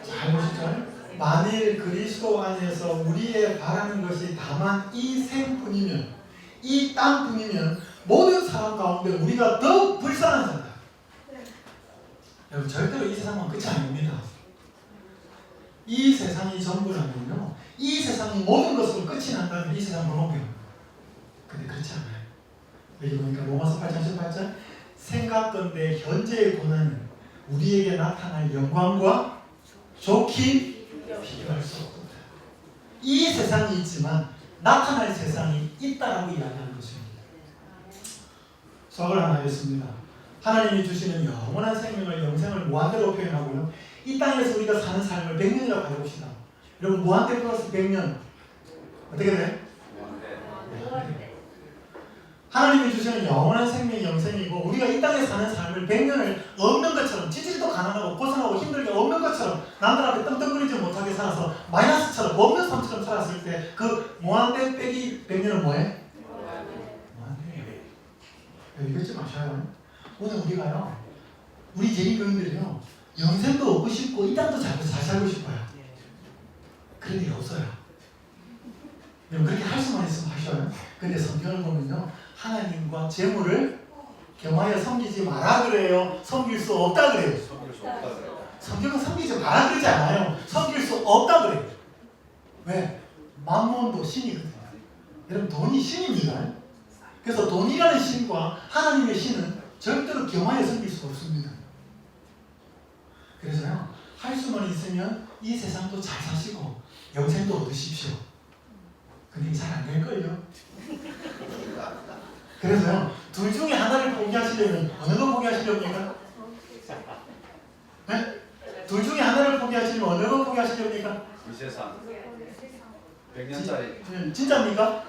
[SPEAKER 1] 잘 보시죠. 만일 그리스도 안에서 안에서 우리의 바라는 것이 다만 이 생뿐이면, 이 땅뿐이면 모든 사람 가운데 우리가 더 불쌍한 자다. 여러분, 절대로 이 세상은 끝이 아닙니다. 이 세상이 전부라면요, 이 세상이 모든 것으로 끝이 난다면 이 세상은 무너져요. 근데 그렇지 않아요. 여기 보니까 로마서 8장 18절, 생각건대 현재의 고난은 우리에게 나타날 영광과 좋게 비교할 수 없다. 이 세상이 있지만 나타날 세상이 있다라고 이야기하는 것입니다. 수학을 하나 하겠습니다. 하나님이 주시는 영원한 생명을, 영생을 무한대로 표현하고요, 이 땅에서 우리가 사는 삶을 100년이라고 가져봅시다. 여러분, 무한대 플러스 100년 어떻게 돼? 하나님이 주시는 영원한 생명이 영생이고, 우리가 이 땅에 사는 삶을 100년을 없는 것처럼, 찌질도 가난하고 고생하고 힘들게 없는 것처럼 남들 앞에 떵떵거리지 못하게 살아서 마이너스처럼, 없는 삶처럼 살았을 때 그 무한대 빼기 100년은 뭐해? 무한대. 이러지 마셔요. 오늘 우리가요, 우리 재림교인들이요, 영생도 얻고 싶고 이 땅도 잘 살고 싶어요. 그런 일 없어요. 여러분, 그렇게 할 수만 있으면 하셔요. 근데 성경을 보면요, 하나님과 재물을 겸하여 섬기지 마라 그래요? 섬길 수 없다 그래요?
[SPEAKER 5] 섬길 수 없다 그래요.
[SPEAKER 1] 성경은 섬기지 마라 그러지 않아요. 섬길 수 없다 그래요. 왜? 만몬도 신이거든요. 여러분, 돈이 신입니다. 그래서 돈이라는 신과 하나님의 신은 절대로 겸하여 섬길 수 없습니다. 그래서요, 할 수만 있으면 이 세상도 잘 사시고 영생도 얻으십시오. 근데 잘 안 될걸요. 그래서요, 둘 중에 하나를 포기하시려면 어느 거 포기하시렵니까? 네? 둘 중에 하나를 포기하시려면 어느 거 포기하시렵니까?
[SPEAKER 5] 이 세상 100년짜리
[SPEAKER 1] 진짜입니까?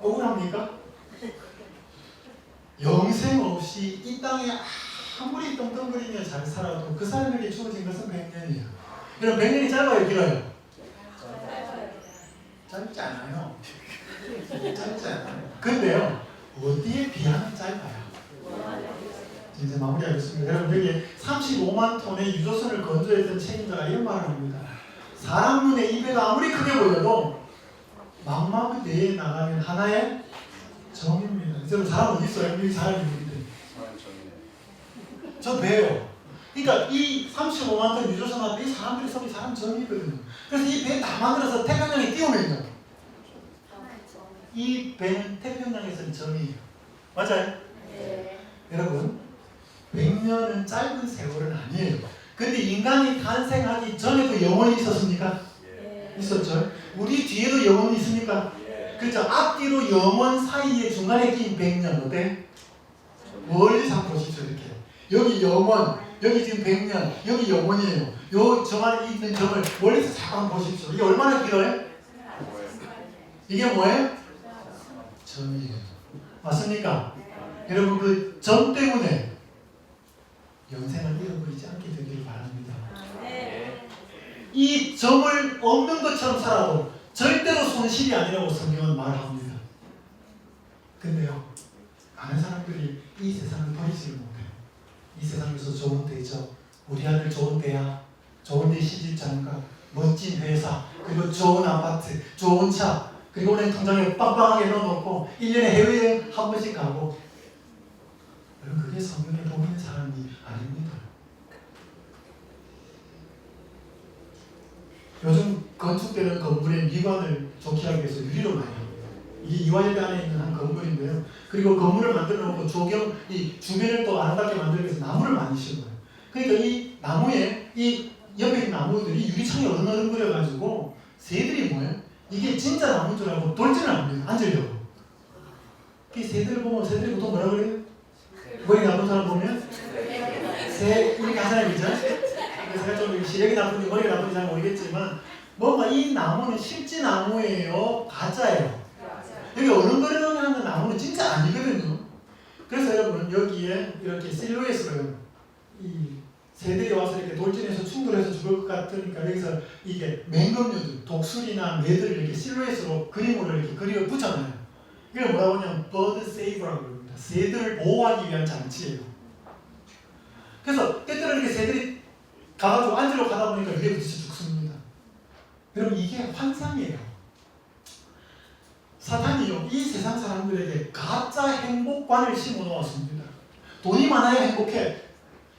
[SPEAKER 1] 억울합니까? 영생 없이 이 땅에 아무리 떵떵거리며 잘 살아도 그 사람에게 주어진 것은 100년이에요. 그럼 100년이 짧아요, 길어요? 짧지 않아요. 짧지 않아요. 근데요, 어디에 비하면 짧아요. 이제 마무리하겠습니다. 여러분, 여기 35만 톤의 유조선을 건조했던 책임자가 이런 말을 합니다. 사람 눈에 이 배가 아무리 크게 보여도 망망 대에 나가면 하나의 점입니다. 여러분, 사람 어디 있어요? 여기 사람이 있는데. 저 배예요. 그러니까 이 35만 톤 유조선 앞에 이 사람들이 서기 사람 점이거든요. 그래서 이 배 다 만들어서 태평양에 띄우면요, 이 배는 태평양에서는 점이에요. 맞아요?
[SPEAKER 3] 네.
[SPEAKER 1] 여러분, 100년은 짧은 세월은 아니에요. 근데 인간이 탄생하기 전에도 영혼이 있었습니까? 있었죠. 우리 뒤에도 영혼이 있습니까? 그렇죠. 앞뒤로 영혼 사이에 중간에 낀 100년 어때? 멀리 상 보십시오. 이렇게 여기 영혼, 여기 지금 100년, 여기 영혼이에요. 요 정안에 있는 점을 멀리서 잠깐 보십시오. 이게 얼마나 길어요? 이게 뭐예요? 점이에요. 맞습니까? 여러분, 그 점 때문에 영생을 잃어버리지 않게 되기를 바랍니다. 이 점을 없는 것처럼 살아도 절대로 손실이 아니라고 성경은 말합니다. 근데요, 많은 사람들이 이 세상을 버리지를 못해요. 이 세상에서 좋은 대접, 우리 아들 좋은 대학, 좋은 데 시집장가, 멋진 회사, 그리고 좋은 아파트, 좋은 차, 그리고 은행 통장에 빵빵하게 넣어놓고 1년에 해외여행 한 번씩 가고, 여러분, 그게 성경에 보이는 사람이 아닙니다. 요즘 건축되는 건물의 미관을 좋게 하기 위해서 유리로 많이 합니다. 이게 이화여대 안에 있는 한 건물인데요. 그리고 건물을 만들어 놓고 이 주변을 또 아름답게 만들기 위해서 나무를 많이 심어요. 그러니까 이 나무에, 이 옆에 있는 나무들이 유리창에 어른어른거려가지고 새들이 뭐예요? 이게 진짜 나무인 줄 알고 돌진을 합니다. 앉으려고. 이 새들을 보면 새들이 보통 뭐라 그래요? 머리 나쁜 사람 보면? 새, 이렇게 하잖아요. 그죠? 제가 좀 시력이 나쁜지 머리가 나쁜지 잘 모르겠지만, 뭔가 이 나무는 실제 나무예요? 가짜예요? 여기 어른거리는 나무는 진짜 아니거든요. 그래서 여러분, 여기에 이렇게 실루엣으로 이 새들이 와서 이렇게 돌진해서 충돌해서 죽을 것 같으니까 여기서 이게 맹금류들, 독수리나 매들을 이렇게 실루엣으로 그림으로 이렇게 그려 붙여놔요. 이걸 뭐라고 하냐면 bird saver라고 합니다. 새들을 보호하기 위한 장치예요. 그래서 때때로 이렇게 새들이 가가지고 앉으러 가다 보니까 위에 부딪혀 죽습니다. 여러분 이게 환상이에요. 사탄이요 이 세상 사람들에게 가짜 행복관을 심어 놓았습니다. 돈이 많아야 행복해.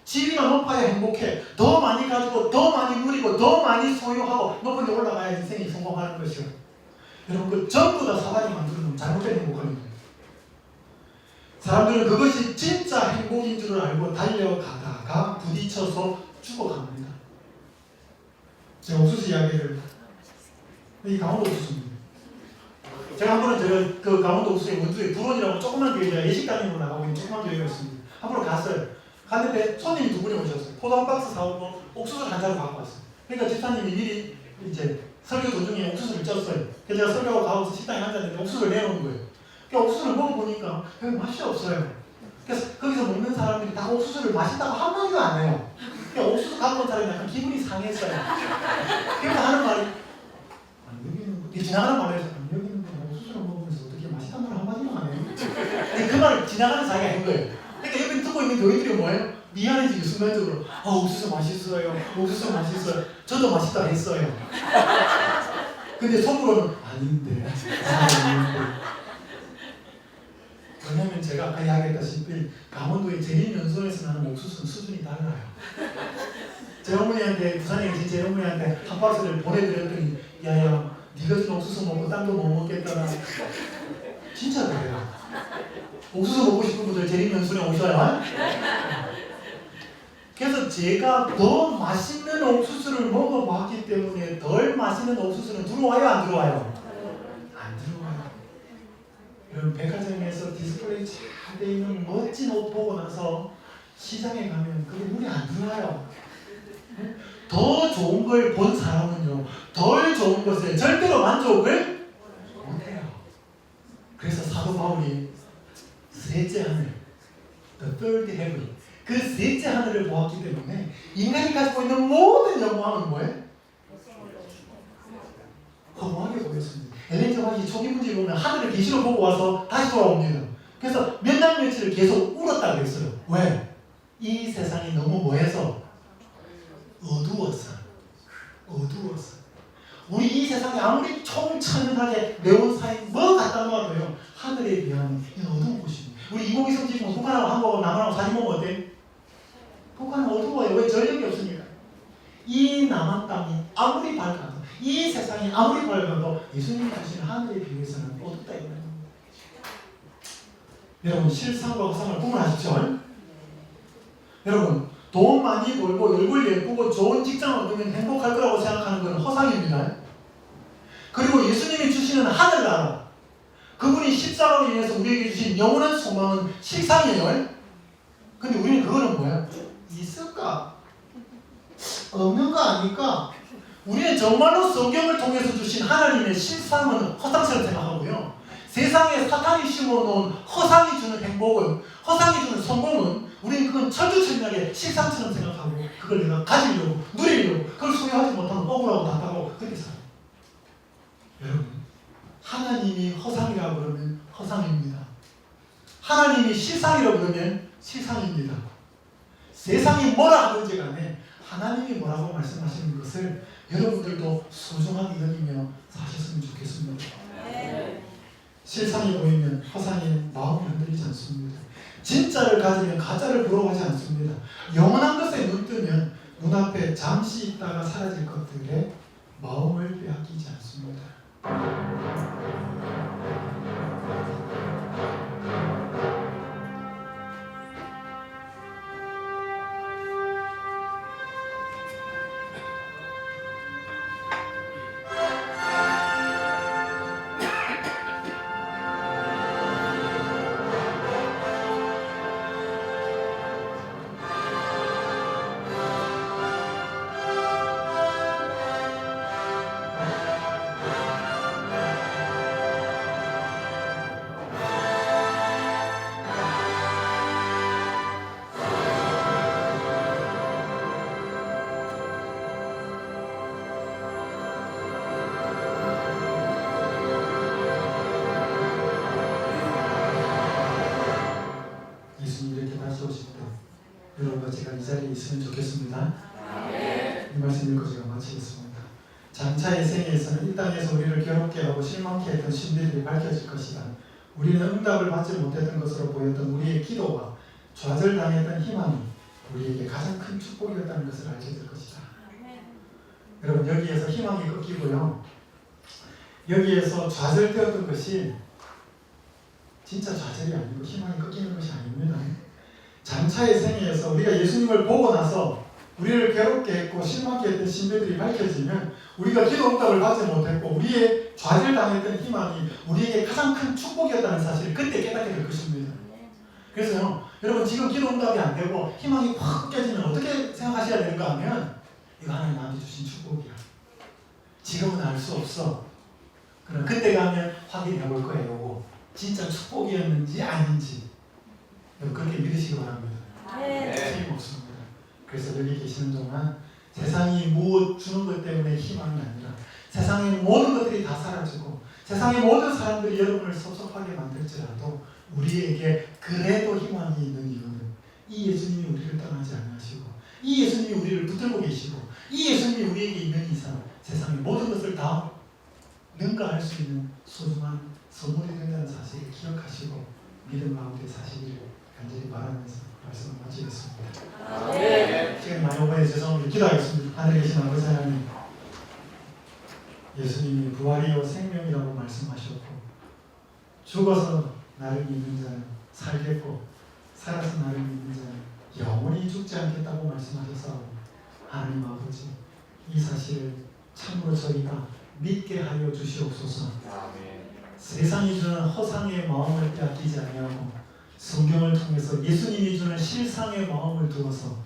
[SPEAKER 1] 지위가 높아야 행복해. 더 많이 가지고 더 많이 누리고 더 많이 소유하고 높은 데 올라가야 인생이 성공하는 것이요. 여러분 그 전부 다 사단이 만드는 잘못된 행복관입니다. 사람들은 그것이 진짜 행복인 줄 알고 달려가다가 부딪혀서 죽어갑니다. 제가 옥수수 이야기를 이 강원도 옥수수입니다. 제가 한 번은 그 강원도 옥수수의 원주에 불원이라고 조그만 교회가 예식단으로 나가고 있는 조그만 교회가 있습니다. 한 번 갔어요. 갔는데 손님이 두 분이 오셨어요. 포도 한 박스 사오고 옥수수를 한 자루 갖고 왔어요. 그러니까 집사님이 미리 이제 설교 도중에 옥수수를 쪘어요. 그래서 제가 설교하고 가서 식당에 앉았는데 옥수수를 내놓은 거예요. 그러니까 옥수수를 먹어보니까 별 맛이 없어요. 그래서 거기서 먹는 사람들이 다 옥수수를 맛있다고 한마디도 안 해요. 그러니까 옥수수 갖고 온 사람이 약간 기분이 상했어요. 그래서 하는 말이 여기는 지나가는 말에서 여기는 옥수수를 먹으면서 어떻게 맛있다는 말 한마디도 안 해요. 그 말을 지나가는 자기가 한 거예요. 그러니까 옆에 듣고 있는 교인들이 뭐예요? 미안해지고 순간적으로 옥수수 맛있어요. 옥수수 맛있어요. 저도 맛있다 했어요. 근데 속으로는 아닌데. 왜냐면 제가 아까 이야기했다시피 강원도의 제림연수원에서 나는 옥수수는 수준이 달라요. 제 어머니한테 부산에 계신 제 어머니한테 한 박스를 보내드렸더니 야야 네가 준 옥수수 먹고 딴 거 못 먹겠더라. 진짜 그래요. 옥수수 먹고 싶은 분들 제림연수원에 오셔요. 그래서 제가 더 맛있는 옥수수를 먹어봤기 때문에 덜 맛있는 옥수수는 들어와요 안 들어와요? 안 들어와요. 여러분 백화점에서 디스플레이 잘 돼 있는 멋진 옷 보고 나서 시장에 가면 그게 눈에 안 들어와요. 더 좋은 걸 본 사람은요 덜 좋은 것에 절대로 만족을 못해요. 그래서 사도 바울이 셋째 하늘, the third heaven, 그 셋째 하늘을 보았기 때문에 인간이 가지고 있는 모든 영광은 뭐예요? 허무하게 보였습니다. 엘렌 화이트 초기 문제 보면 하늘을 계시로 보고 와서 다시 돌아옵니다. 그래서 몇 날 며칠을 계속 울었다 그랬어요. 왜? 이 세상이 너무 뭐해서? 어두웠어. 우리 이 세상이 아무리 총천연하게 매운 사인 뭐 갖다 놓아도요 하늘에 비하면 이 어두운 곳입니다. 우리 2020 지금 북한하고 한국하고 남한하고 사진 보면 어때? 북한은 어두워요. 왜? 전력이 없으니까. 이 남한 땅이 아무리 밝아도 이 세상이 아무리 밝아도 예수님이 주신 하늘에 비해서는 어둡다 이거예요. 여러분 실상과 허상을 구분하십시오. 여러분 돈 많이 벌고 얼굴 예쁘고 좋은 직장을 얻으면 행복할 거라고 생각하는 것은 허상입니다. 그리고 예수님이 주시는 하늘나라 그분이 십자가로 인해서 우리에게 주신 영원한 소망은 실상이에요. 근데 우리는 그거는 뭐야? 있을까? 없는 거 아닐까? 우리는 정말로 성경을 통해서 주신 하나님의 실상은 허상처럼 생각하고요. 세상에 사탄이 심어놓은 허상이 주는 행복은, 허상이 주는 성공은 우리는 그건 철두철미하게 실상처럼 생각하고 그걸 내가 가지려고 누리려고 그걸 소유하지 못하면 억울하고 답답하고 그렇게 살아요. 여러분 하나님이 허상이라고 그러면 허상입니다. 하나님이 실상이라고 그러면 실상입니다. 세상이 뭐라 하든지 간에 하나님이 뭐라고 말씀하시는 것을 여러분들도 소중하게 여기며 사셨으면 좋겠습니다. 실상이 보이면 허상이 마음을 흔들리지 않습니다. 진짜를 가지면 가짜를 부러워하지 않습니다. 영원한 것에 눈뜨면 눈앞에 잠시 있다가 사라질 것들에 마음을 빼앗기지 않습니다. 여러분과 제가 이 자리에 있으면 좋겠습니다. 이 말씀 읽고 제가 마치겠습니다. 자, 장차의 생애에서는 이 땅에서 우리를 괴롭게 하고 실망케 했던 신비들이 밝혀질 것이다. 우리는 응답을 받지 못했던 것으로 보였던 우리의 기도와 좌절당했던 희망이 우리에게 가장 큰 축복이었다는 것을 알게 될 것이다. 여러분, 여기에서 희망이 꺾이고요, 여기에서 좌절되었던 것이 진짜 좌절이 아니고 희망이 꺾이는 것이 아닙니다. 장차의 생애에서 우리가 예수님을 보고 나서 우리를 괴롭게 했고 실망케 했던 신비들이 밝혀지면 우리가 기도 응답을 받지 못했고 우리의 좌절당했던 희망이 우리에게 가장 큰 축복이었다는 사실을 그때 깨닫게 될 것입니다. 그래서요, 여러분, 지금 기도 응답이 안 되고 희망이 확 깨지면 어떻게 생각하셔야 되는가 하면, 이거 하나님 나한테 주신 축복이야. 지금은 알 수 없어. 그럼 그때 가면 확인해 볼 거예요. 요거 진짜 축복이었는지 아닌지. 여러분, 그렇게 믿으시기 바랍니다. 틀림없습니다. 그래서 여기 계시는 동안 세상이 무엇 주는 것 때문에 희망이 아니라 세상의 모든 것들이 다 사라지고 세상의 모든 사람들이 여러분을 섭섭하게 만들지라도 우리에게 그래도 희망이 있는 이유는 이 예수님이 우리를 떠나지 않으시고 이 예수님이 우리를 붙들고 계시고 이 예수님이 우리에게 있는 이상 세상의 모든 것을 다 능가할 수 있는 소중한 선물이 된다는 사실을 기억하시고 믿음 가운데 사시기를 간절히 바라면서 말씀을 마치겠습니다. 시간이 많이 오버해 죄송합니다. 기도하겠습니다. 하늘에 계신 아버지 하나님, 예수님이 부활이요 생명이라고 말씀하셨고 죽어서 나를 믿는 자는 살겠고 살아서 나를 믿는 자는 영원히 죽지 않겠다고 말씀하셨사오니 하나님 아버지, 이 사실을 참으로 저희가 믿게 하여 주시옵소서. 세상이 주는 허상의 마음을 빼앗기지 아니하고 성경을 통해서 예수님이 주는 실상의 마음을 두어서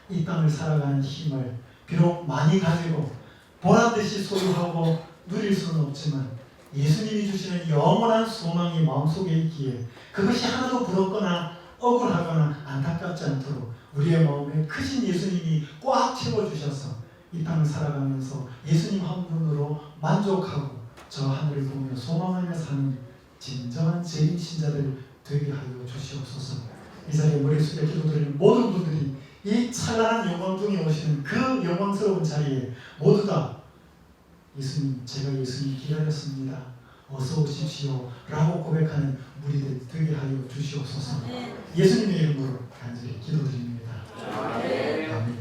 [SPEAKER 1] 이 땅을 살아가는 힘을 비록 많이 가지고 보란듯이 소유하고 누릴 수는 없지만 예수님이 주시는 영원한 소망이 마음속에 있기에 그것이 하나도 부럽거나 억울하거나 안타깝지 않도록 우리의 마음에 크신 예수님이 꽉 채워주셔서 이 땅을 살아가면서 예수님 한 분으로 만족하고 저 하늘을 보며 소망하며 사는 진정한 재림 신자들 되게 하여 주시옵소서. 이 자리에 머리 숙여 기도드리는 모든 분들이 이 찬란한 영광 중에 오시는 그 영광스러운 자리에 모두 다 예수님, 제가 예수님 기다렸습니다. 어서 오십시오 라고 고백하는 무리들 되게 하여 주시옵소서. 예수님의 이름으로 간절히 기도드립니다. 아멘.